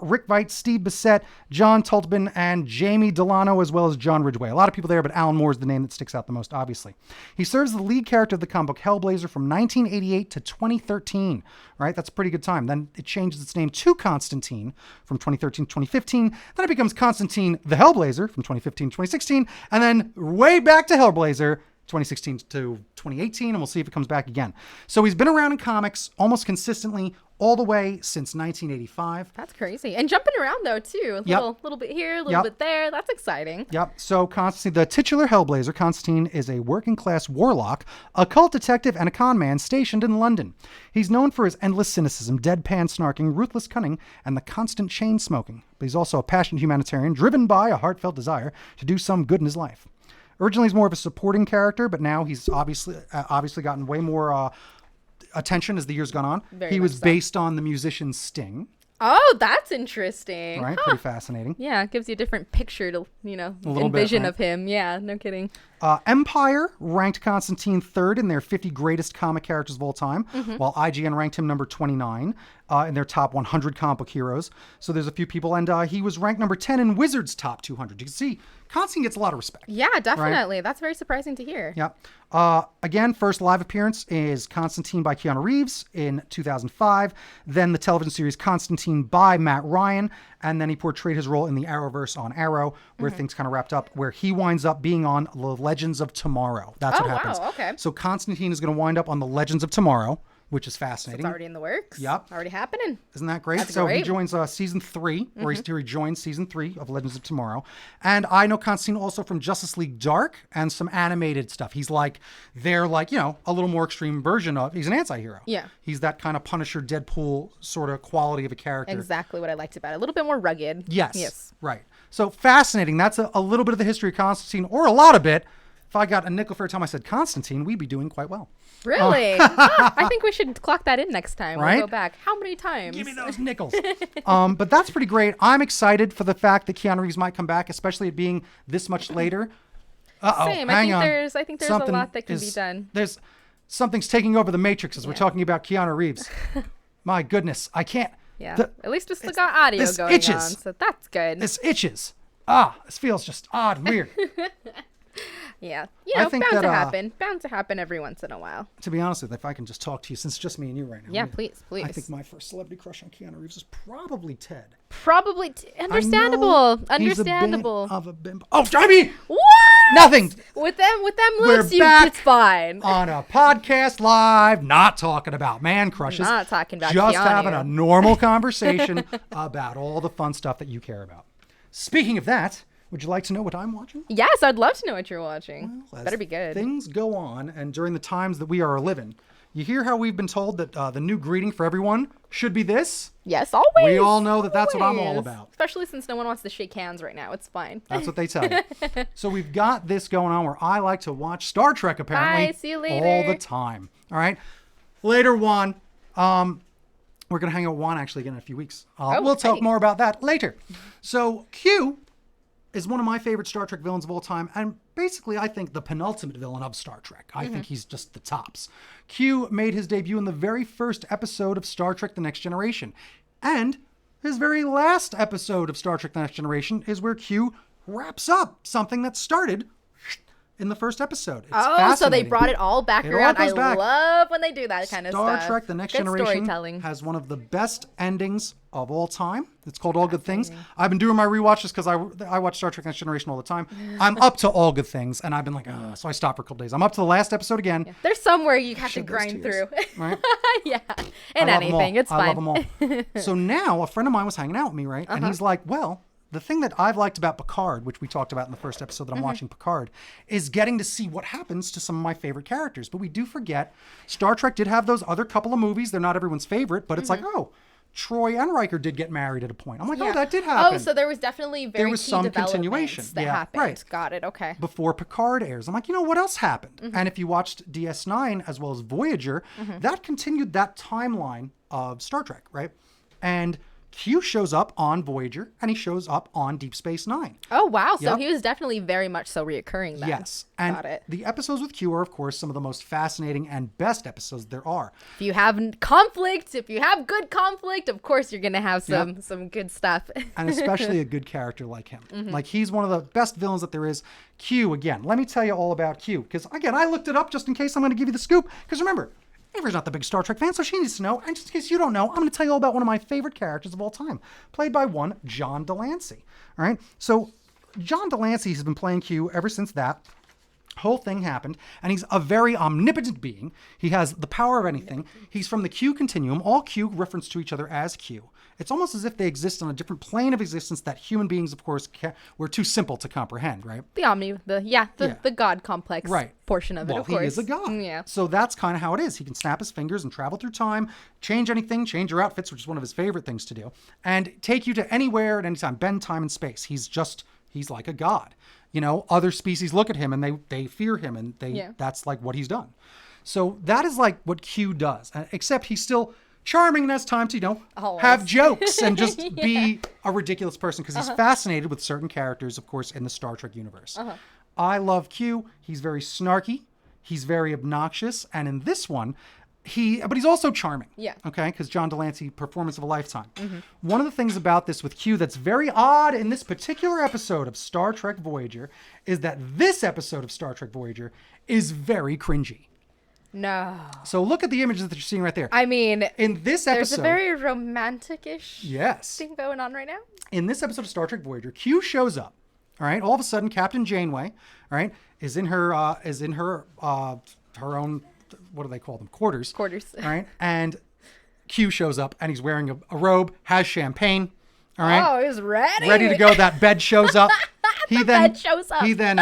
Rick Veitch, Steve Bissette, John Tultman, and Jamie Delano, as well as John Ridgway. A lot of people there, but Alan Moore is the name that sticks out the most, obviously. He serves as the lead character of the comic book Hellblazer from 1988 to 2013. Right? That's a pretty good time. Then it changes its name to Constantine from 2013 to 2015. Then it becomes Constantine the Hellblazer from 2015 to 2016. And then way back to Hellblazer 2016 to 2018, and we'll see if it comes back again. So he's been around in comics almost consistently all the way since 1985. That's crazy. And jumping around though too. Little bit here, a little bit there. That's exciting. Yep. So Constantine, the titular Hellblazer, Constantine is a working class warlock, a cult detective, and a con man stationed in London. He's known for his endless cynicism, deadpan snarking, ruthless cunning, and the constant chain smoking. But he's also a passionate humanitarian driven by a heartfelt desire to do some good in his life. Originally, he's more of a supporting character, but now he's obviously gotten way more attention as the years gone on. He was based on the musician Sting. Oh, that's interesting. Right? Pretty fascinating. Yeah, it gives you a different picture to, envision bit, right? of him. Yeah, no kidding. Empire ranked Constantine third in their 50 greatest comic characters of all time, while IGN ranked him number 29 in their top 100 comic book heroes. So there's a few people, and he was ranked number 10 in Wizards' top 200. You can see Constantine gets a lot of respect. Yeah, definitely. Right? That's very surprising to hear. Yep. Again, first live appearance is Constantine by Keanu Reeves in 2005. Then the television series Constantine by Matt Ryan. And then he portrayed his role in the Arrowverse on Arrow, where things kind of wrapped up, where he winds up being on The Legends of Tomorrow. That's what happens. Wow, okay. So Constantine is going to wind up on The Legends of Tomorrow, which is fascinating. So it's already in the works. Yep. Already happening. Isn't that great? That's so great. he joins season 3, or he joins season 3 of Legends of Tomorrow. And I know Constantine also from Justice League Dark and some animated stuff. He's they're like, a little more extreme version of, he's an anti-hero. Yeah. He's that kind of Punisher, Deadpool sort of quality of a character. Exactly what I liked about it. A little bit more rugged. Yes. Right. So fascinating. That's a little bit of the history of Constantine, or a lot of it. If I got a nickel for every time I said Constantine, we'd be doing quite well. Really? I think we should clock that in next time. Right? We'll go back. How many times? Give me those nickels. But that's pretty great. I'm excited for the fact that Keanu Reeves might come back, especially it being this much later. Same. I think there's a lot that can be done. Something's taking over the Matrix as we're talking about Keanu Reeves. My goodness, I can't. Yeah. At least we still got audio going on, so that's good. This itches. This feels just odd and weird. Yeah. I think bound that, to happen. Bound to happen every once in a while. To be honest with you, if I can just talk to you, since it's just me and you right now. Yeah, please. I think my first celebrity crush on Keanu Reeves is probably Ted. Probably. Understandable. He's Understandable. a bit of a bimbo. Oh, Jamie! What? Nothing. With them We're looks, back it's fine. On a podcast live, not talking about man crushes. Not talking about just Keanu. having a normal conversation about all the fun stuff that you care about. speaking of that, would you like to know what I'm watching? Yes, I'd love to know what you're watching. Well, Better be good. Things go on, and during the times that we are living, you hear how we've been told that the new greeting for everyone should be this? Yes, always. We all know that that's what I'm all Always. about. Especially since no one wants to shake hands right now. It's fine. That's what they tell you. So we've got this going on where I like to watch Star Trek, apparently. Bye, see you later. All the time. All right? Later, Juan. We're going to hang out with Juan actually again in a few weeks. We'll talk hey. more about that later. So Q is one of my favorite Star Trek villains of all time, and basically I think the penultimate villain of Star Trek. I think he's just the tops. Q made his debut in the very first episode of Star Trek The Next Generation. And his very last episode of Star Trek The Next Generation is where Q wraps up something that started in the first episode. It's So they fascinating. brought it all back It all around. goes I back. love when they do that kind of stuff. Star Trek The Next Good Generation storytelling. has one of the best endings of all time. It's called All Good Things. I've been doing my rewatches because I watch Star Trek Next Generation all the time. I'm up to All Good Things, and I've been like, so I stopped for a couple days. I'm up to the last episode again. There's somewhere you have to Shed those grind tears, through. Right? Yeah. And I love 'em all. anything. It's fine. I love them all. So now a friend of mine was hanging out with me, right? And he's like, well, the thing that I've liked about Picard, which we talked about in the first episode that I'm watching Picard, is getting to see what happens to some of my favorite characters. But we do forget Star Trek did have those other couple of movies. They're not everyone's favorite, but it's like, oh, Troy and Riker did get married at a point. I'm like, oh, that did happen. Oh, so there was definitely very was key some developments continuation. that Yeah, happened. right. Got it. Okay. Before Picard airs. I'm like, what else happened? And if you watched DS9 as well as Voyager, that continued that timeline of Star Trek, right? And Q shows up on Voyager and he shows up on Deep Space Nine. Oh, wow. So Yep. he was definitely very much so reoccurring then. Yes. And Got it. the episodes with Q are, of course, some of the most fascinating and best episodes there are. If you have conflict, if you have good conflict, of course you're going to have some good stuff. And especially a good character like him. Like, he's one of the best villains that there is. Q, again, let me tell you all about Q. Because, again, I looked it up just in case I'm going to give you the scoop. Because remember, Avery's not the big Star Trek fan, so she needs to know. And just in case you don't know, I'm going to tell you all about one of my favorite characters of all time, played by one John Delancey. All right? So, John Delancey has been playing Q ever since that whole thing happened, and he's a very omnipotent being. He has the power of anything. He's from the Q continuum. All Q reference to each other as Q. It's almost as if they exist on a different plane of existence that human beings, of course, we're too simple to comprehend, right? The God complex Right. portion of it, Well, of course. he is a god. Yeah. So that's kind of how it is. He can snap his fingers and travel through time, change anything, change your outfits, which is one of his favorite things to do, and take you to anywhere at any time, bend time and space. He's like a god. Other species look at him and they fear him, and that's like what he's done. So that is like what Q does, except he's still charming and has time to, Always. have jokes and just be a ridiculous person because he's fascinated with certain characters, of course, in the Star Trek universe. I love Q. He's very snarky. He's very obnoxious. And in this one, but he's also charming. Yeah. Okay, because John Delancey, performance of a lifetime. One of the things about this with Q that's very odd in this particular episode of Star Trek Voyager is that this episode of Star Trek Voyager is very cringy. No. So look at the images that you're seeing right there. I mean, In this there's episode, a very romantic-ish yes, thing going on right now. in this episode of Star Trek Voyager, Q shows up. All right, all of a sudden, Captain Janeway, all right, is in her own, what do they call them, quarters. Quarters. All right, and Q shows up, and he's wearing a robe, has champagne. All right, Oh, he's ready. ready to go. That bed shows up. bed shows up. He then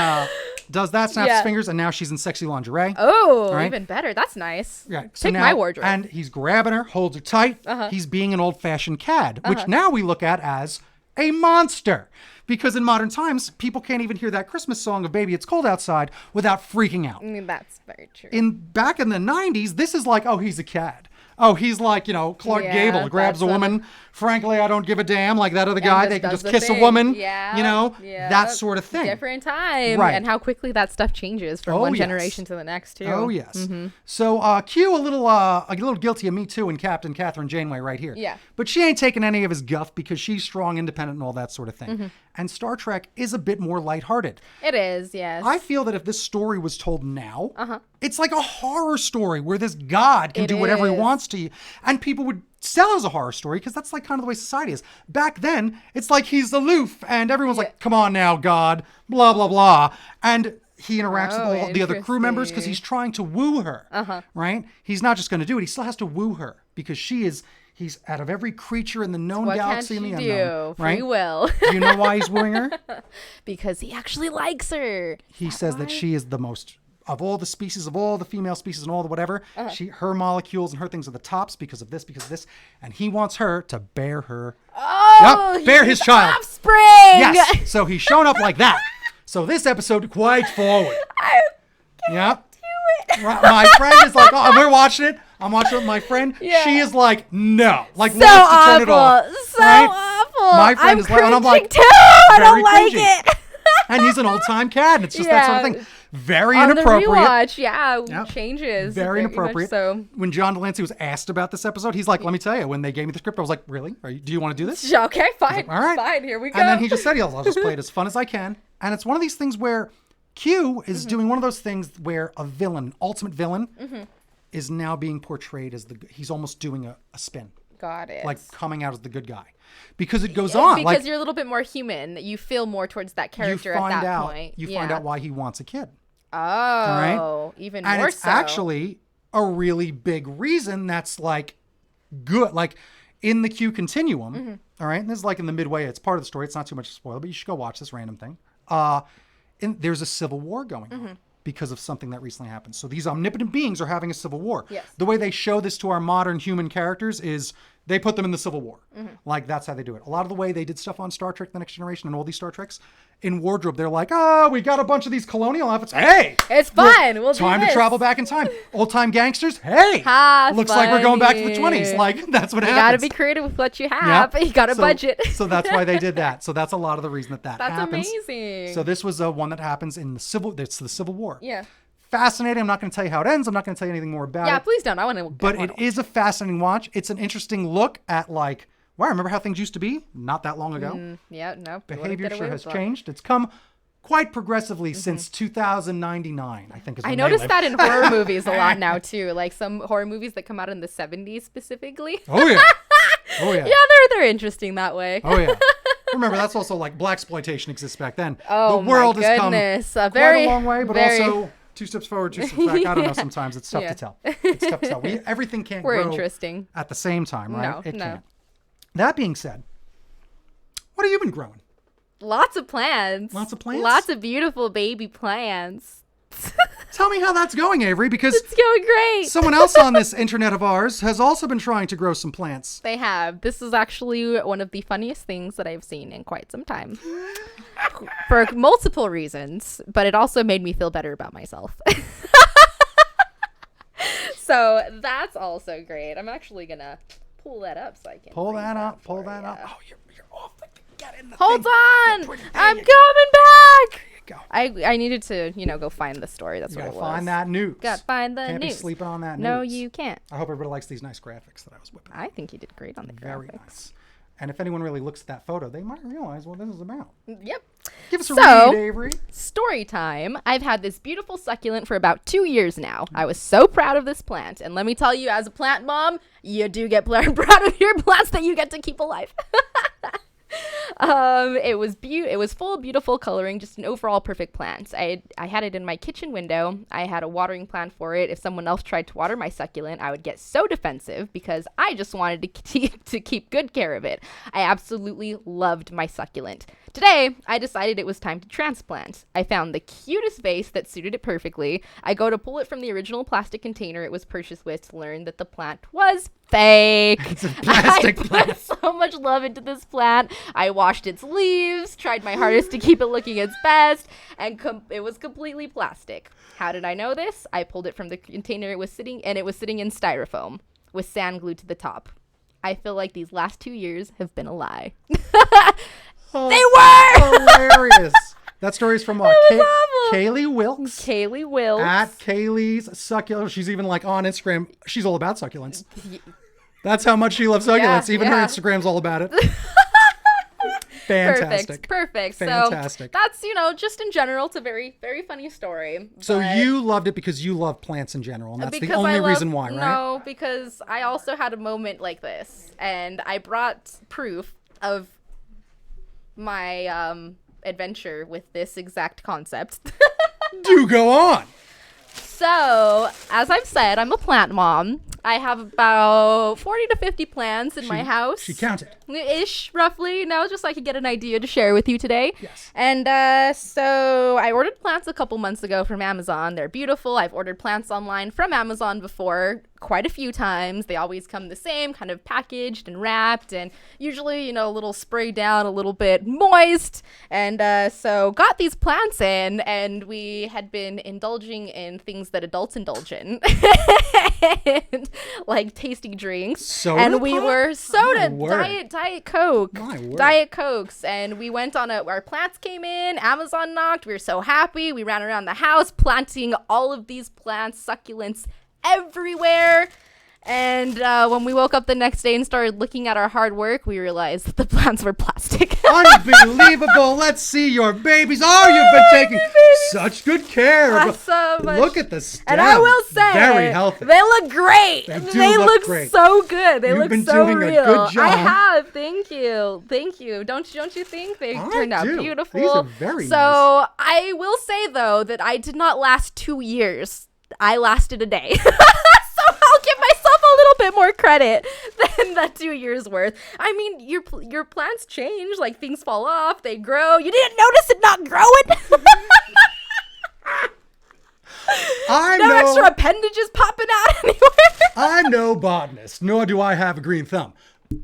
does that, snaps Yeah. his fingers, and now she's in sexy lingerie. Oh, right. even better. That's nice. Yeah. Pick my wardrobe. And he's grabbing her, holds her tight. He's being an old-fashioned cad, which now we look at as a monster. Because in modern times, people can't even hear that Christmas song of Baby It's Cold Outside without freaking out. I mean, that's very true. Back in the 90s, this is like, oh, he's a cad. Oh, he's like, Clark Yeah, Gable grabs a that's woman. Frankly, I don't give a damn. Like that other guy, just they can does just the kiss a thing. woman. Yeah. Yeah. That sort of thing. Different time. Right. And how quickly that stuff changes from Oh, one yes. generation to the next, too. Oh yes. So Q a little guilty of Me Too and Captain Catherine Janeway right here. Yeah. But she ain't taking any of his guff because she's strong, independent, and all that sort of thing. And Star Trek is a bit more lighthearted. It is, yes. I feel that if this story was told now, it's like a horror story where this god can It do whatever he is. wants to you, and people would sell it as a horror story because that's like kind of the way society is. Back then, it's like he's aloof, and everyone's like, "Come on now, God," blah blah blah, and he interacts with all the other crew members because he's trying to woo her. Right? He's not just going to do it; he still has to woo her because she is He's out of every creature in the known What galaxy can't and you the unknown. do? Right? Free will. Do you know why he's wooing her? Because he actually likes her. He says that she is the most, of all the species, of all the female species and all the whatever, her molecules and her things are the tops because of this, and he wants her to bear her. Oh, bear his child. Offspring. Yes. So he's shown up like that. So this episode quite forward. Yep. My friend is like, oh, we're watching it. I'm watching it with my friend. Yeah. She is like, no. Like, So wants to turn it awful. off. So right? awful. My friend is like, and I'm like, too. I very don't like cringy. it. And he's an old-time cat, and it's just that sort of thing. Very On inappropriate. the rewatch, yeah, Yep. changes. Very much inappropriate. So, When John Delancey was asked about this episode, he's like, let me tell you, when they gave me the script, I was like, really? Do you want to do this? okay, fine. All right. Fine, here we go. And then he just said, I'll just play it as fun as I can. And it's one of these things where Q is doing one of those things where a villain, ultimate villain, is now being portrayed as he's almost doing a spin. Got it. Like coming out as the good guy. Because it goes on. Because like, you're a little bit more human. You feel more towards that character at that point. You find out why he wants a kid. Oh, even And more it's so. actually a really big reason that's like good. Like in the Q continuum, all right? And this is like in the midway. It's part of the story. It's not too much to spoil, but you should go watch this random thing. There's a civil war going on because of something that recently happened. So these omnipotent beings are having a civil war. Yes. The way they show this to our modern human characters is they put them in the Civil War. Like, that's how they do it. A lot of the way they did stuff on Star Trek, The Next Generation, and all these Star Treks, in wardrobe, they're like, oh, we got a bunch of these colonial outfits. Hey! It's fun. We'll Time do to this. travel back in time. Old-time gangsters. Hey! Ha, Looks like we're going back to the funny. 20s. Like, that's what You happens. gotta be creative with what you have. Yep. You got a So- budget. So that's why they did that. So that's a lot of the reason that That's happens. amazing. So this was one that happens in the Civil War. Yeah. Fascinating. I'm not going to tell you how it ends. I'm not going to tell you anything more about Yeah, it. please don't. I want to. But it is a fascinating watch. It's an interesting look at like, wow, remember how things used to be not that long ago? Yeah, no. Behavior sure has changed. It's come quite progressively since 2099, I think is when I they noticed lived. that in horror movies a lot now too. Like some horror movies that come out in the 70s specifically. Oh yeah. Oh yeah. Yeah, they're interesting that way. Oh yeah. Remember, that's also like blaxploitation exists back then. Oh, the world my has come goodness. quite Very- a long way, but very- also 2 steps forward, 2 steps back. I don't know. Sometimes it's tough Yeah. to tell. It's tough to tell. Everything can't We're grow interesting. at the same time, right? No, It no. can't. That being said, what have you been growing? Lots of plants. Lots of plants? Lots of beautiful baby plants. Tell me how that's going, Avery, because It's going great. someone else on this internet of ours has also been trying to grow some plants. They have. This is actually one of the funniest things that I've seen in quite some time. For multiple reasons, but it also made me feel better about myself. So that's also great. I'm actually going to pull that up so I can Pull read that up. for Pull that you. up. Oh, you're off. Get in the Hold thing. on. Put it I'm there. coming back. There you go. I needed to, go find the story. That's You what gotta it was. find that news. Gotta find the Can't news. be sleeping on that No, news. you can't. I hope everybody likes these nice graphics that I was whipping. I think you did great on the Very graphics. nice. And if anyone really looks at that photo, they might realize what this is about. Yep. Give us a So- read, Avery. Story time. I've had this beautiful succulent for about 2 years now. I was so proud of this plant. And let me tell you, as a plant mom, you do get proud of your plants that you get to keep alive. It was full of beautiful coloring, just an overall perfect plant. I had it in my kitchen window. I had a watering plan for it. If someone else tried to water my succulent, I would get so defensive because I just wanted to keep good care of it. I absolutely loved my succulent. Today, I decided it was time to transplant. I found the cutest vase that suited it perfectly. I go to pull it from the original plastic container it was purchased with to learn that the plant was fake. It's a plastic I plant. put so much love into this plant. I washed its leaves, tried my hardest to keep it looking its best, and it was completely plastic. How did I know this? I pulled it from the container it was sitting in styrofoam with sand glued to the top. I feel like these last 2 years have been a lie. Oh, They were! hilarious. That story is from was awful. Kaylee Wilkes. Kaylee Wilkes. At Kaylee's Succulent. She's even like on Instagram. She's all about succulents. That's how much she loves succulents. Even her yeah. Instagram's all about it. Fantastic. Perfect. Fantastic. So that's, just in general, it's a very, very funny story. So but- you loved it because you love plants in general, and that's the Because only I love- reason why, right? No, because I also had a moment like this, and I brought proof of my adventure with this exact concept. Do go on. So, as I've said, I'm a plant mom, I have about 40 to 50 plants in my house. She counted. Ish, roughly, just so I could get an idea to share with you today. Yes. And so I ordered plants a couple months ago from Amazon. They're beautiful. I've ordered plants online from Amazon before quite a few times. They always come the same, kind of packaged and wrapped, and usually, a little sprayed down, a little bit moist. And so got these plants in, and we had been indulging in things that adults indulge in. And, like tasty drinks. Soda and we pop? were soda, My word. Diet Coke. My word. Diet Cokes. And we went on our plants came in, Amazon knocked. We were so happy. We ran around the house planting all of these plants, succulents everywhere. And when we woke up the next day and started looking at our hard work, we realized that the plants were plastic. Unbelievable. Let's see your babies. Oh, you've been taking such good care of So much. Look at the stem. And I will say, very healthy. they look great. They look great. so good. They You've look been so doing a real. good job. I have. Thank you. Don't you think they I turned out do. beautiful? These are very so nice. I will say though that I did not last 2 years. I lasted a day. So I'll give myself a little bit more credit than that 2 years worth. I mean, your plants change, like things fall off, they grow. You didn't notice it not growing? No extra appendages popping out anywhere. I'm no botanist, nor do I have a green thumb.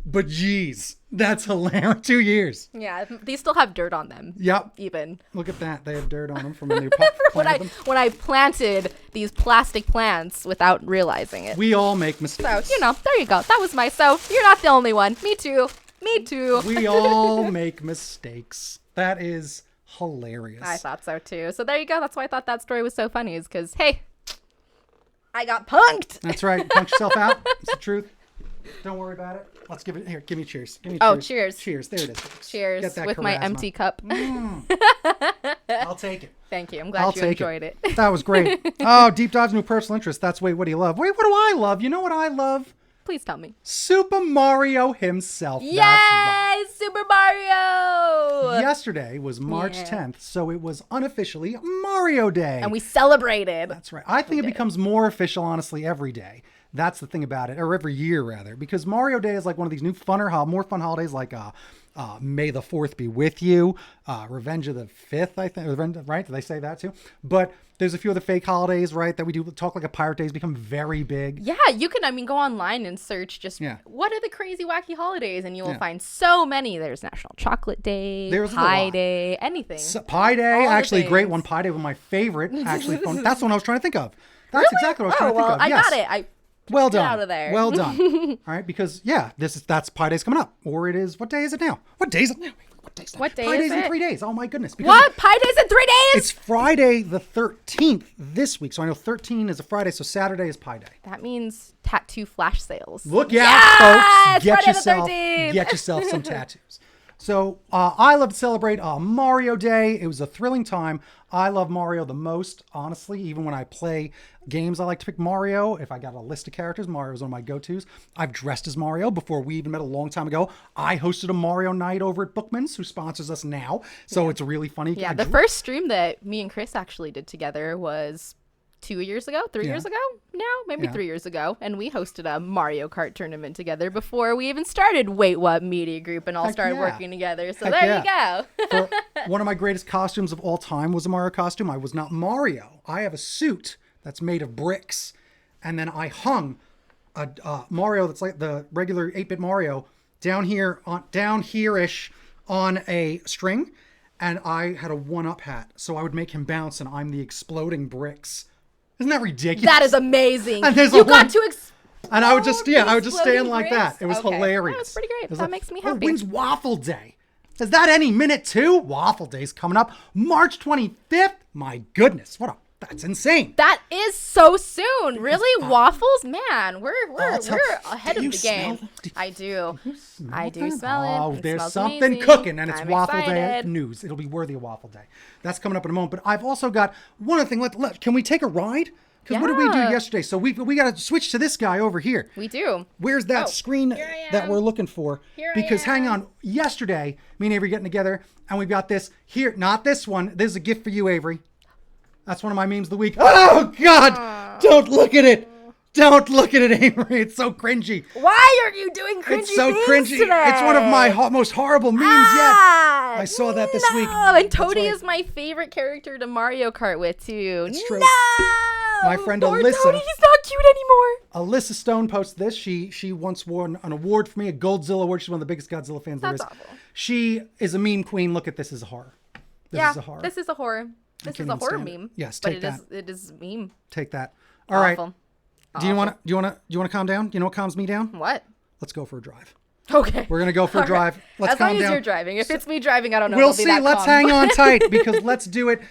But geez, that's hilarious. 2 years. Yeah, these still have dirt on them. Yep. Even. Look at that. They have dirt on them from when they planted them. when I planted these plastic plants without realizing it. We all make mistakes. So, there you go. That was you're not the only one. Me too. We all make mistakes. That is hilarious. I thought so too. So there you go. That's why I thought that story was so funny, is because, hey, I got punked. That's right. Punch yourself out. It's the truth. Don't worry about it. Let's give it here. Give me cheers. Give me Oh, cheers. cheers. Cheers. There it is. Folks. Cheers Get that with my charisma. empty cup. I'll take it. Thank you. I'm glad I'll you take enjoyed it. That was great. Oh, deep dives into personal interest. That's Wait, what do you love? Wait, what do I love? You know what I love? Please tell me. Super Mario himself. That's Yay! Super Mario! right. Yesterday was March 10th, so it was unofficially Mario Day. And we celebrated. That's right. I think it becomes more official, honestly, every day. That's the thing about it, or every year rather, because Mario Day is like one of these new more fun holidays, like May the 4th be with you, Revenge of the 5th, I think, right? Did they say that too? But there's a few other fake holidays, right, that we do. Talk Like a Pirate Days become very big. Yeah, you can, go online and search just what are the crazy, wacky holidays, and you will find so many. There's National Chocolate Day, There's Pie Day, anything. Pie Day, All actually, the a great things. one. Pie Day was my favorite. Actually, fun. That's the one I was trying to think of. That's Really? exactly what I was trying to think of. I Yes. got it. Well Get done. out of there. Well done. All right, because that's Pie Day's coming up, or it is. What day is it now? What day is it now? What day is it? What day Pie is Day's in it? 3 days. Oh my goodness. Because What? Pie Day's in 3 days? It's Friday the 13th this week, so I know 13 is a Friday, so Saturday is Pie Day. That means tattoo flash sales. Look out, Yes! folks! Get Friday the 13th. yourself some tattoos. So I love to celebrate Mario Day. It was a thrilling time. I love Mario the most, honestly. Even when I play games, I like to pick Mario. If I got a list of characters, Mario is one of my go-tos. I've dressed as Mario before we even met a long time ago. I hosted a Mario night over at Bookman's, who sponsors us now. So it's really funny. Yeah, the first stream that me and Chris actually did together was 2 years ago, 3 years ago now, maybe 3 years ago. And we hosted a Mario Kart tournament together before we even started Wait What Media Group and all Heck started yeah. working together. So Heck there yeah. you go. One of my greatest costumes of all time was a Mario costume. I was not Mario. I have a suit that's made of bricks. And then I hung a Mario that's like the regular 8-bit Mario down here-ish on a string. And I had a 1-up hat. So I would make him bounce and I'm the exploding bricks. Isn't that ridiculous? That is amazing. And there's You a got one- to explode. And I would just stand exploding like bricks? that. It was Okay. hilarious. That was pretty great. It was That like, makes me oh, happy. when's Waffle Day? Is that any minute too? Waffle Day's coming up March 25th. My goodness, that's insane. That is so soon. Really? Waffles? Man, we're it's up- ahead do of you the smell game. them? I do. I do that? smell it. Oh, It there's smells something amazing. cooking, and it's I'm Waffle Day excited. news. It'll be worthy of Waffle Day. That's coming up in a moment. But I've also got one other thing. Can we take a ride? Because what did we do Yeah. yesterday? So we got to switch to this guy over here. We do. Where's that Oh, screen here I that am. we're looking for? Here I Because hang am. on, yesterday, me and Avery getting together, and we've got this here. Not this one. This is a gift for you, Avery. That's one of my memes of the week. Oh God! Don't look at it. Don't look at it, Avery. It's so cringy. Why are you doing cringy It's so things cringy. today? It's one of my most horrible memes yet. I saw that this week. No, and Toadie right. is my favorite character to Mario Kart with, too. It's true. No! My friend Poor Alyssa- Toadie, he's not cute anymore. Alyssa Stone posted this. She once won an award for me, a Goldzilla award. She's one of the biggest Godzilla fans there is. That's awful. She is a meme queen. Look at this as a horror. This is a horror. This is a horror. This is can't a even horror stand it. meme. Yes, but take that. it is meme. Take that. All right. Awful. Do you want to calm down? You know what calms me down? What? Let's go for a drive. Okay. We're gonna go for a drive. Let's as calm long as down. you're driving. If it's me driving, I don't know. We'll it'll be see. that Let's calm. hang on tight because let's do it.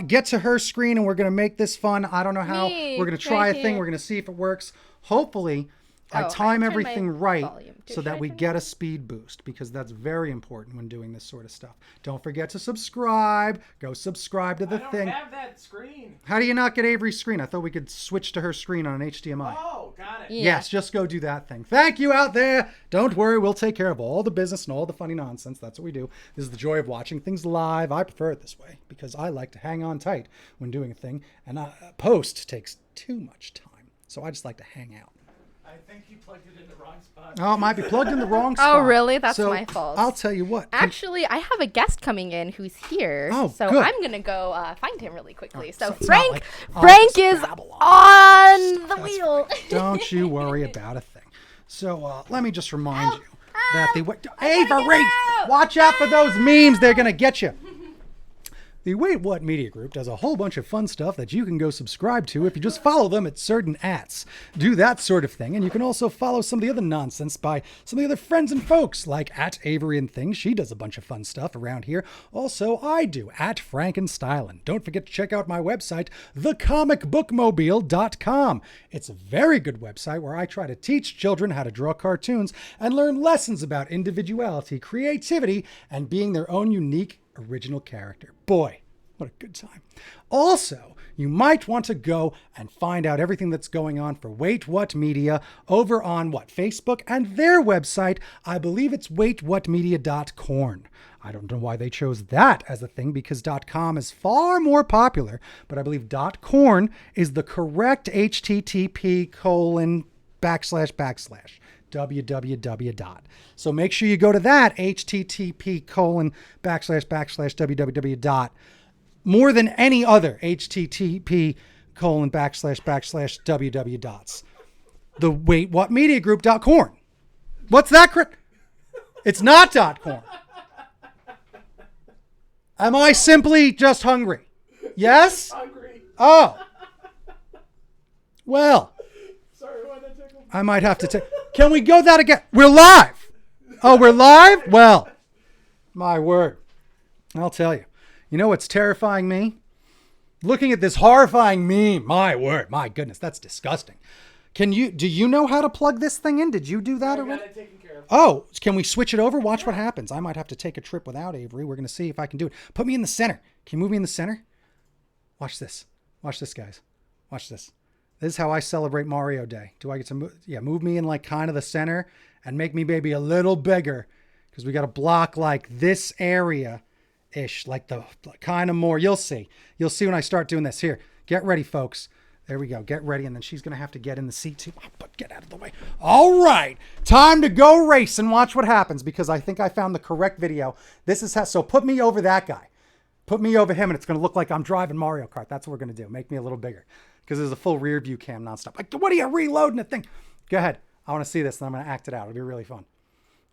Get to her screen and we're going to make this fun. I don't know how. Me, We're going to try right a thing. here. We're going to see if it works. Hopefully, I Oh, I time can turn everything my right volume too. so Should that I we turn get a speed boost because that's very important when doing this sort of stuff. Don't forget to subscribe. Go subscribe to the I thing. don't have that screen. How do you not get Avery's screen? I thought we could switch to her screen on an HDMI. Oh, got it. Yeah. Yes, just go do that thing. Thank you out there. Don't worry, we'll take care of all the business and all the funny nonsense. That's what we do. This is the joy of watching things live. I prefer it this way because I like to hang on tight when doing a thing, and post takes too much time. So I just like to hang out. I think you plugged it in the wrong spot. Oh, it might be plugged in the wrong spot. Oh, really? That's So, my fault. I'll tell you what. Actually, I have a guest coming in who's here. Oh, so good. I'm going to go find him really quickly. So it's not Frank, like I'll Frank just is babble on the wheel. Don't you worry about a thing. So let me just remind you that the Avery, watch out for those memes. They're gonna get you. The Wait What Media Group does a whole bunch of fun stuff that you can go subscribe to if you just follow them at certain ats. Do that sort of thing, and you can also follow some of the other nonsense by some of the other friends and folks, like at Avery and Things. She does a bunch of fun stuff around here. Also, I do, at Frankenstylin. Don't forget to check out my website, thecomicbookmobile.com. It's a very good website where I try to teach children how to draw cartoons and learn lessons about individuality, creativity, and being their own unique original character. Boy, what a good time. Also, you might want to go and find out everything that's going on for Wait What Media over on Facebook and their website. I believe it's waitwhatmedia.corn. I don't know why they chose that as a thing because .com is far more popular, but I believe .corn is the correct http:// www. So make sure you go to that http:// more than any other http:// dots. The waitwhatmediagroup.corn. What's that? It's not .corn. Am I simply just hungry? Yes? Hungry. Oh. Well, Sorry, why that tickled? I might have to take. Can we go that again? We're live. Oh, we're live? Well, my word. I'll tell you. You know what's terrifying me? Looking at this horrifying meme. My word. My goodness. That's disgusting. Do you know how to plug this thing in? Did you do that I already? got it taken care of. Oh, can we switch it over? Watch what happens. I might have to take a trip without Avery. We're going to see if I can do it. Put me in the center. Can you move me in the center? Watch this. Watch this, guys. Watch this. This is how I celebrate Mario Day. Do I get to move me in like kind of the center and make me maybe a little bigger because we got to block like this area-ish, like the kind of more. You'll see. You'll see when I start doing this. Here, get ready, folks. There we go. Get ready. And then she's going to have to get in the seat too. But get out of the way. All right. Time to go race and watch what happens because I think I found the correct video. This is how, so put me over that guy. Put me over him and it's going to look like I'm driving Mario Kart. That's what we're going to do. Make me a little bigger because there's a full rear view cam nonstop. Like, what are you reloading the thing? Go ahead. I want to see this and I'm going to act it out. It'll be really fun.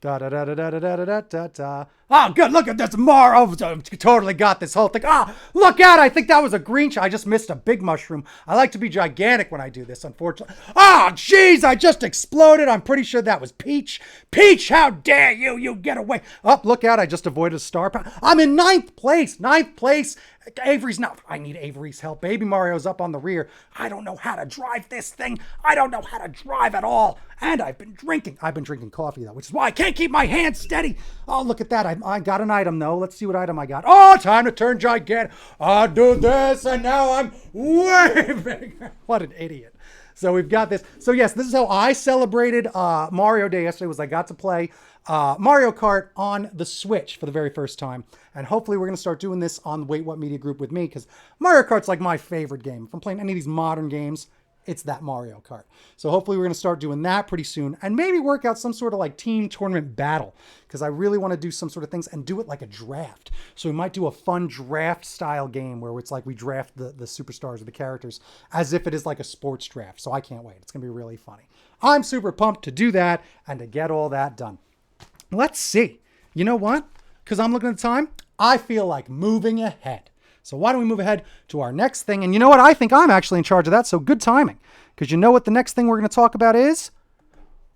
Da da da da da da da da da da. Oh, good. Look at this. Mario totally got this whole thing. Ah, look out. I think that was a green shot. I just missed a big mushroom. I like to be gigantic when I do this, unfortunately. Ah, jeez. I just exploded. I'm pretty sure that was Peach. Peach, how dare you? You get away. Oh, look out. I just avoided a star. I'm in ninth place. Ninth place. Avery's not. I need Avery's help. Baby Mario's up on the rear. I don't know how to drive this thing. I don't know how to drive at all. And I've been drinking. I've been drinking coffee, though, which is why I can't keep my hands steady. Oh, look at that. I got an item, though. Let's see what item I got. Oh, time to turn gigantic. I'll do this, and now I'm way bigger. What an idiot. So we've got this. So, yes, this is how I celebrated Mario Day yesterday was I got to play Mario Kart on the Switch for the very first time. And hopefully we're going to start doing this on the Wait What Media Group with me because Mario Kart's like my favorite game. If I'm playing any of these modern games, it's that Mario Kart. So hopefully we're going to start doing that pretty soon and maybe work out some sort of like team tournament battle because I really want to do some sort of things and do it like a draft. So we might do a fun draft style game where it's like we draft the superstars or the characters as if it is like a sports draft. So I can't wait. It's going to be really funny. I'm super pumped to do that and to get all that done. Let's see. You know what? Because I'm looking at the time, I feel like moving ahead. So why don't we move ahead to our next thing? And you know what? I think I'm actually in charge of that, so good timing. Because you know what the next thing we're going to talk about is?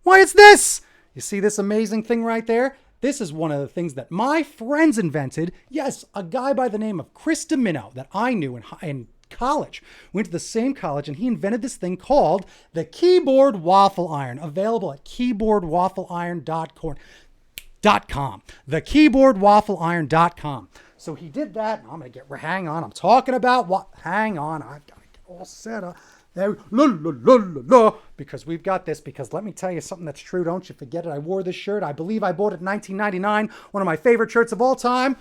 Why, it's this! You see this amazing thing right there? This is one of the things that my friends invented. Yes, a guy by the name of Chris Dimino that I knew in college. Went to the same college, and he invented this thing called the Keyboard Waffle Iron, available at keyboardwaffleiron.com. The keyboardwaffleiron.com. So he did that, and I'm going to hang on, I'm talking about what, hang on, I've got to get all set up. There, because we've got this, because let me tell you something that's true, don't you forget it. I wore this shirt, I believe I bought it in 1999, one of my favorite shirts of all time.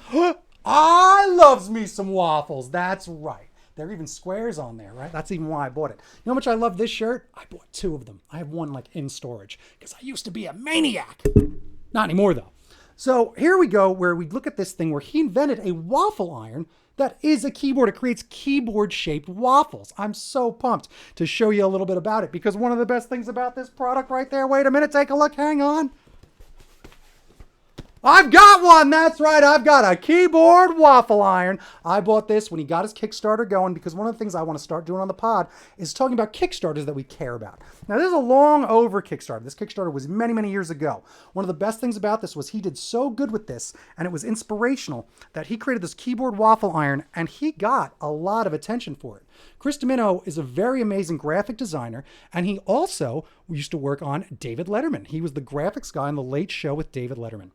I loves me some waffles, that's right. There are even squares on there, right? That's even why I bought it. You know how much I love this shirt? I bought 2 of them. I have one like in storage, because I used to be a maniac. Not anymore though. So here we go where we look at this thing where he invented a waffle iron that is a keyboard. It creates keyboard-shaped waffles. I'm so pumped to show you a little bit about it because one of the best things about this product right there, wait a minute, take a look, hang on. I've got one, that's right, I've got a keyboard waffle iron. I bought this when he got his Kickstarter going because one of the things I want to start doing on the pod is talking about Kickstarters that we care about. Now this is a long over Kickstarter. This Kickstarter was many, many years ago. One of the best things about this was he did so good with this and it was inspirational that he created this keyboard waffle iron and he got a lot of attention for it. Chris Dimino is a very amazing graphic designer and he also used to work on David Letterman. He was the graphics guy on The Late Show with David Letterman.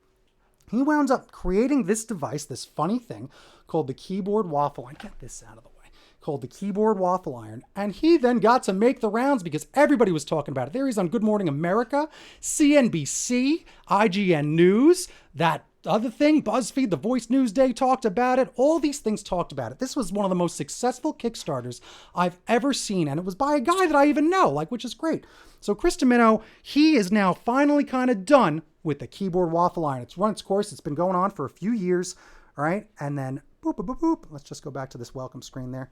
He wound up creating this device, this funny thing called the Keyboard Waffle Iron. Get this out of the way. Called the Keyboard Waffle Iron. And he then got to make the rounds because everybody was talking about it. There he's on Good Morning America, CNBC, IGN News, that other thing, BuzzFeed, The Voice Newsday talked about it. All these things talked about it. This was one of the most successful Kickstarters I've ever seen. And it was by a guy that I even know, which is great. So Chris Dimino, he is now finally kind of done with the Keyboard Waffle Iron. It's run its course. It's been going on for a few years. All right. And then boop, boop, boop, boop. Let's just go back to this welcome screen there.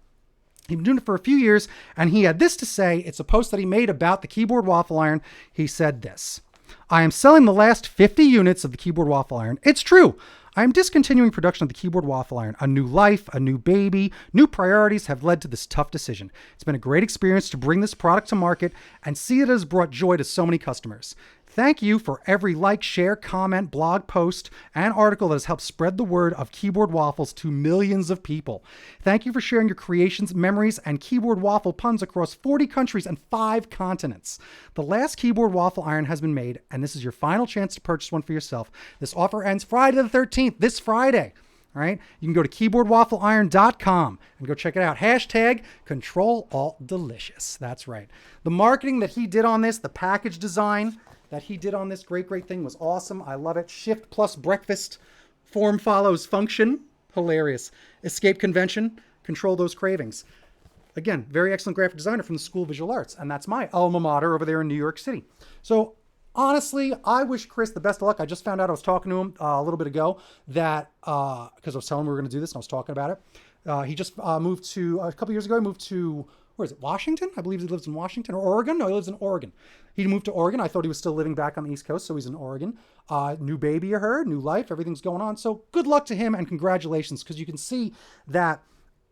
He's been doing it for a few years. And he had this to say. It's a post that he made about the Keyboard Waffle Iron. He said this: I am selling the last 50 units of the Keyboard Waffle Iron. It's true. I am discontinuing production of the Keyboard Waffle Iron. A new life, a new baby, new priorities have led to this tough decision. It's been a great experience to bring this product to market and see it has brought joy to so many customers. Thank you for every like, share, comment, blog post, and article that has helped spread the word of Keyboard Waffles to millions of people. Thank you for sharing your creations, memories, and keyboard waffle puns across 40 countries and 5 continents. The last Keyboard Waffle Iron has been made, and this is your final chance to purchase one for yourself. This offer ends Friday the 13th, this Friday. All right, you can go to keyboardwaffleiron.com and go check it out. Hashtag #ControlAltDelicious. That's right. The marketing that he did on this, the package design that he did on this great thing was awesome. I love it. Shift plus breakfast. Form follows function. Hilarious. Escape convention. Control those cravings. Again, very excellent graphic designer from the School of Visual Arts. And that's my alma mater over there in New York City. So honestly, I wish Chris the best of luck. I just found out, I was talking to him a little bit ago, that because I was telling him we were going to do this and I was talking about it. He just moved to, a couple years ago, he moved to, where is it, Washington? I believe he lives in Washington, or Oregon. No, he lives in Oregon. He moved to Oregon. I thought he was still living back on the East Coast, so he's in Oregon. New baby, you heard, new life, everything's going on. So good luck to him and congratulations, because you can see that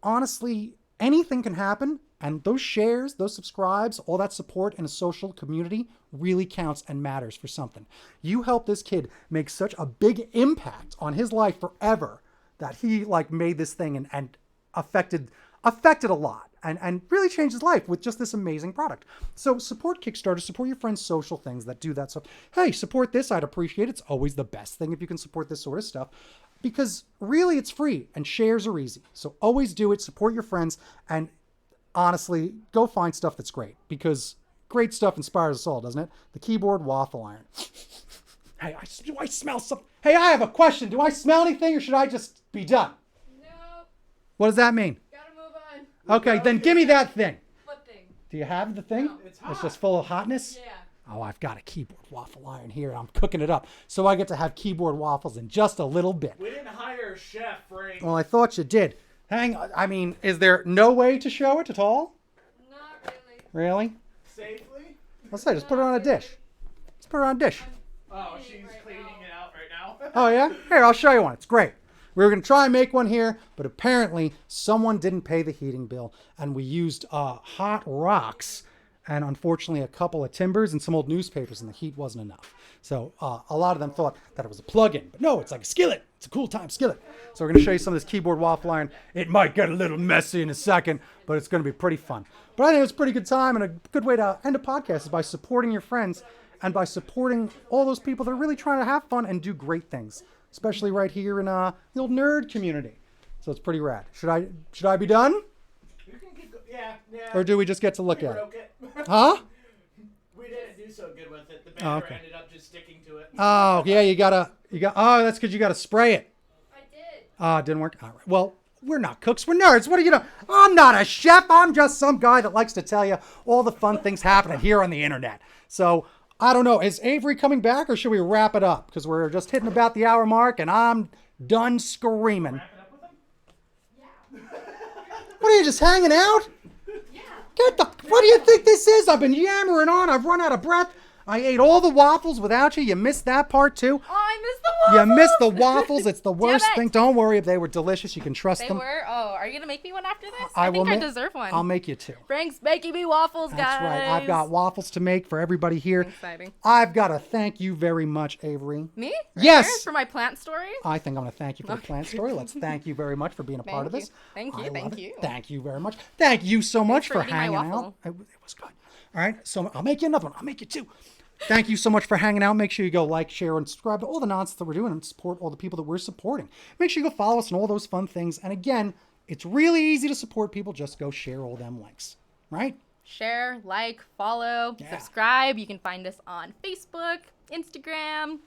honestly, anything can happen. And those shares, those subscribes, all that support in a social community really counts and matters for something. You helped this kid make such a big impact on his life forever that he made this thing and affected a lot and really changed his life with just this amazing product. So support Kickstarter, support your friends' social things that do that stuff. Hey, support this, I'd appreciate it. It's always the best thing if you can support this sort of stuff, because really it's free and shares are easy. So always do it, support your friends, and honestly, go find stuff that's great, because great stuff inspires us all, doesn't it? The Keyboard Waffle Iron. Hey, do I smell something? Hey, I have a question. Do I smell anything, or should I just be done? No. What does that mean? Gotta move on. Okay, then give me that thing. What thing? Do you have the thing? No. It's It's hot. just full of hotness? Yeah. Oh, I've got a keyboard waffle iron here. I'm cooking it up. So I get to have keyboard waffles in just a little bit. We didn't hire a chef, Frank. Well, I thought you did. I mean, is there no way to show it at all? Not really. Really? Safely? Let's say, just put it on a dish. Let's put it on a dish. Oh, she's cleaning it out right now. Oh, yeah? Here, I'll show you one. It's great. We were going to try and make one here, but apparently someone didn't pay the heating bill, and we used hot rocks and unfortunately a couple of timbers and some old newspapers, and the heat wasn't enough. So a lot of them thought that it was a plug-in, but no, it's like a skillet. It's a cool time skillet. So we're going to show you some of this keyboard waffle iron. It might get a little messy in a second, but it's going to be pretty fun. But I think it's a pretty good time, and a good way to end a podcast is by supporting your friends and by supporting all those people that are really trying to have fun and do great things, especially right here in the old nerd community. So it's pretty rad. Should I be done? You can keep yeah. Or do we just get to look We at it? broke it. Huh? We didn't do so good with it. The Oh, batter okay. ended up just sticking to it. Oh, yeah, oh, that's because you got to spray it. I did. Oh, it didn't work? All right. Well, we're not cooks. We're nerds. What do you know? I'm not a chef. I'm just some guy that likes to tell you all the fun things happening here on the internet. So, I don't know. Is Avery coming back or should we wrap it up? Because we're just hitting about the hour mark and I'm done screaming. Wrap it up with him? What are you, just hanging out? What do you think this is? I've been yammering on. I've run out of breath. I ate all the waffles without you. You missed that part too. Oh, I missed the waffles. You missed the waffles. It's the worst it. thing. Don't worry if they were delicious. You can trust They them. were? Oh, are you going to make me one after this? I think I deserve one. I'll make you two. Frank's making me waffles, guys. That's right. I've got waffles to make for everybody here. Exciting. I've got to thank you very much, Avery. Me? Yes. Yours for my plant story? I think I'm going to thank you for the plant story. Let's thank you very much for being a part of Thank this. you. Thank you, I thank love it. you. Thank you very much. Thank you so much for for eating my hanging out. waffle. It was good. All right. So I'll make you another one. I'll make you two. Thank you so much for hanging out. Make sure you go like, share, and subscribe to all the nonsense that we're doing and support all the people that we're supporting. Make sure you go follow us on all those fun things. And again, it's really easy to support people. Just go share all them links, right? Share, like, follow, subscribe. You can find us on Facebook, Instagram,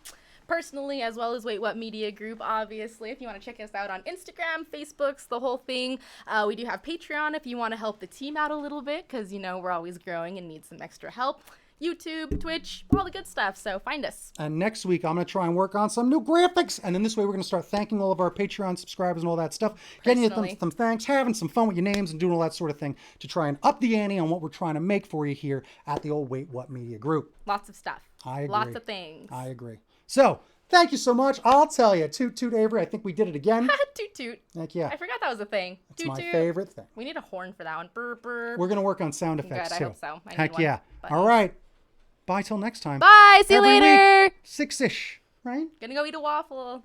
personally, as well as Wait What Media Group, obviously. If you want to check us out on Instagram, Facebook's the whole thing. We do have Patreon if you want to help the team out a little bit because, you know, we're always growing and need some extra help. YouTube, Twitch, all the good stuff. So find us. And next week, I'm going to try and work on some new graphics. And then this way, we're going to start thanking all of our Patreon subscribers and all that stuff. Getting you some thanks, having some fun with your names, and doing all that sort of thing to try and up the ante on what we're trying to make for you here at the old Wait What Media Group. Lots of stuff. I agree. Lots of things. I agree. So, thank you so much. I'll tell you, toot toot Avery, I think we did it again. Toot toot. Heck yeah. I forgot that was a thing. It's Toot my toot. favorite thing. We need a horn for that one. Burr, burr. We're going to work on sound effects Good, I too. hope so. I need Heck one. yeah. But- All right. Bye till next time. Bye. See you Every later. week, 6-ish, right? Gonna go eat a waffle.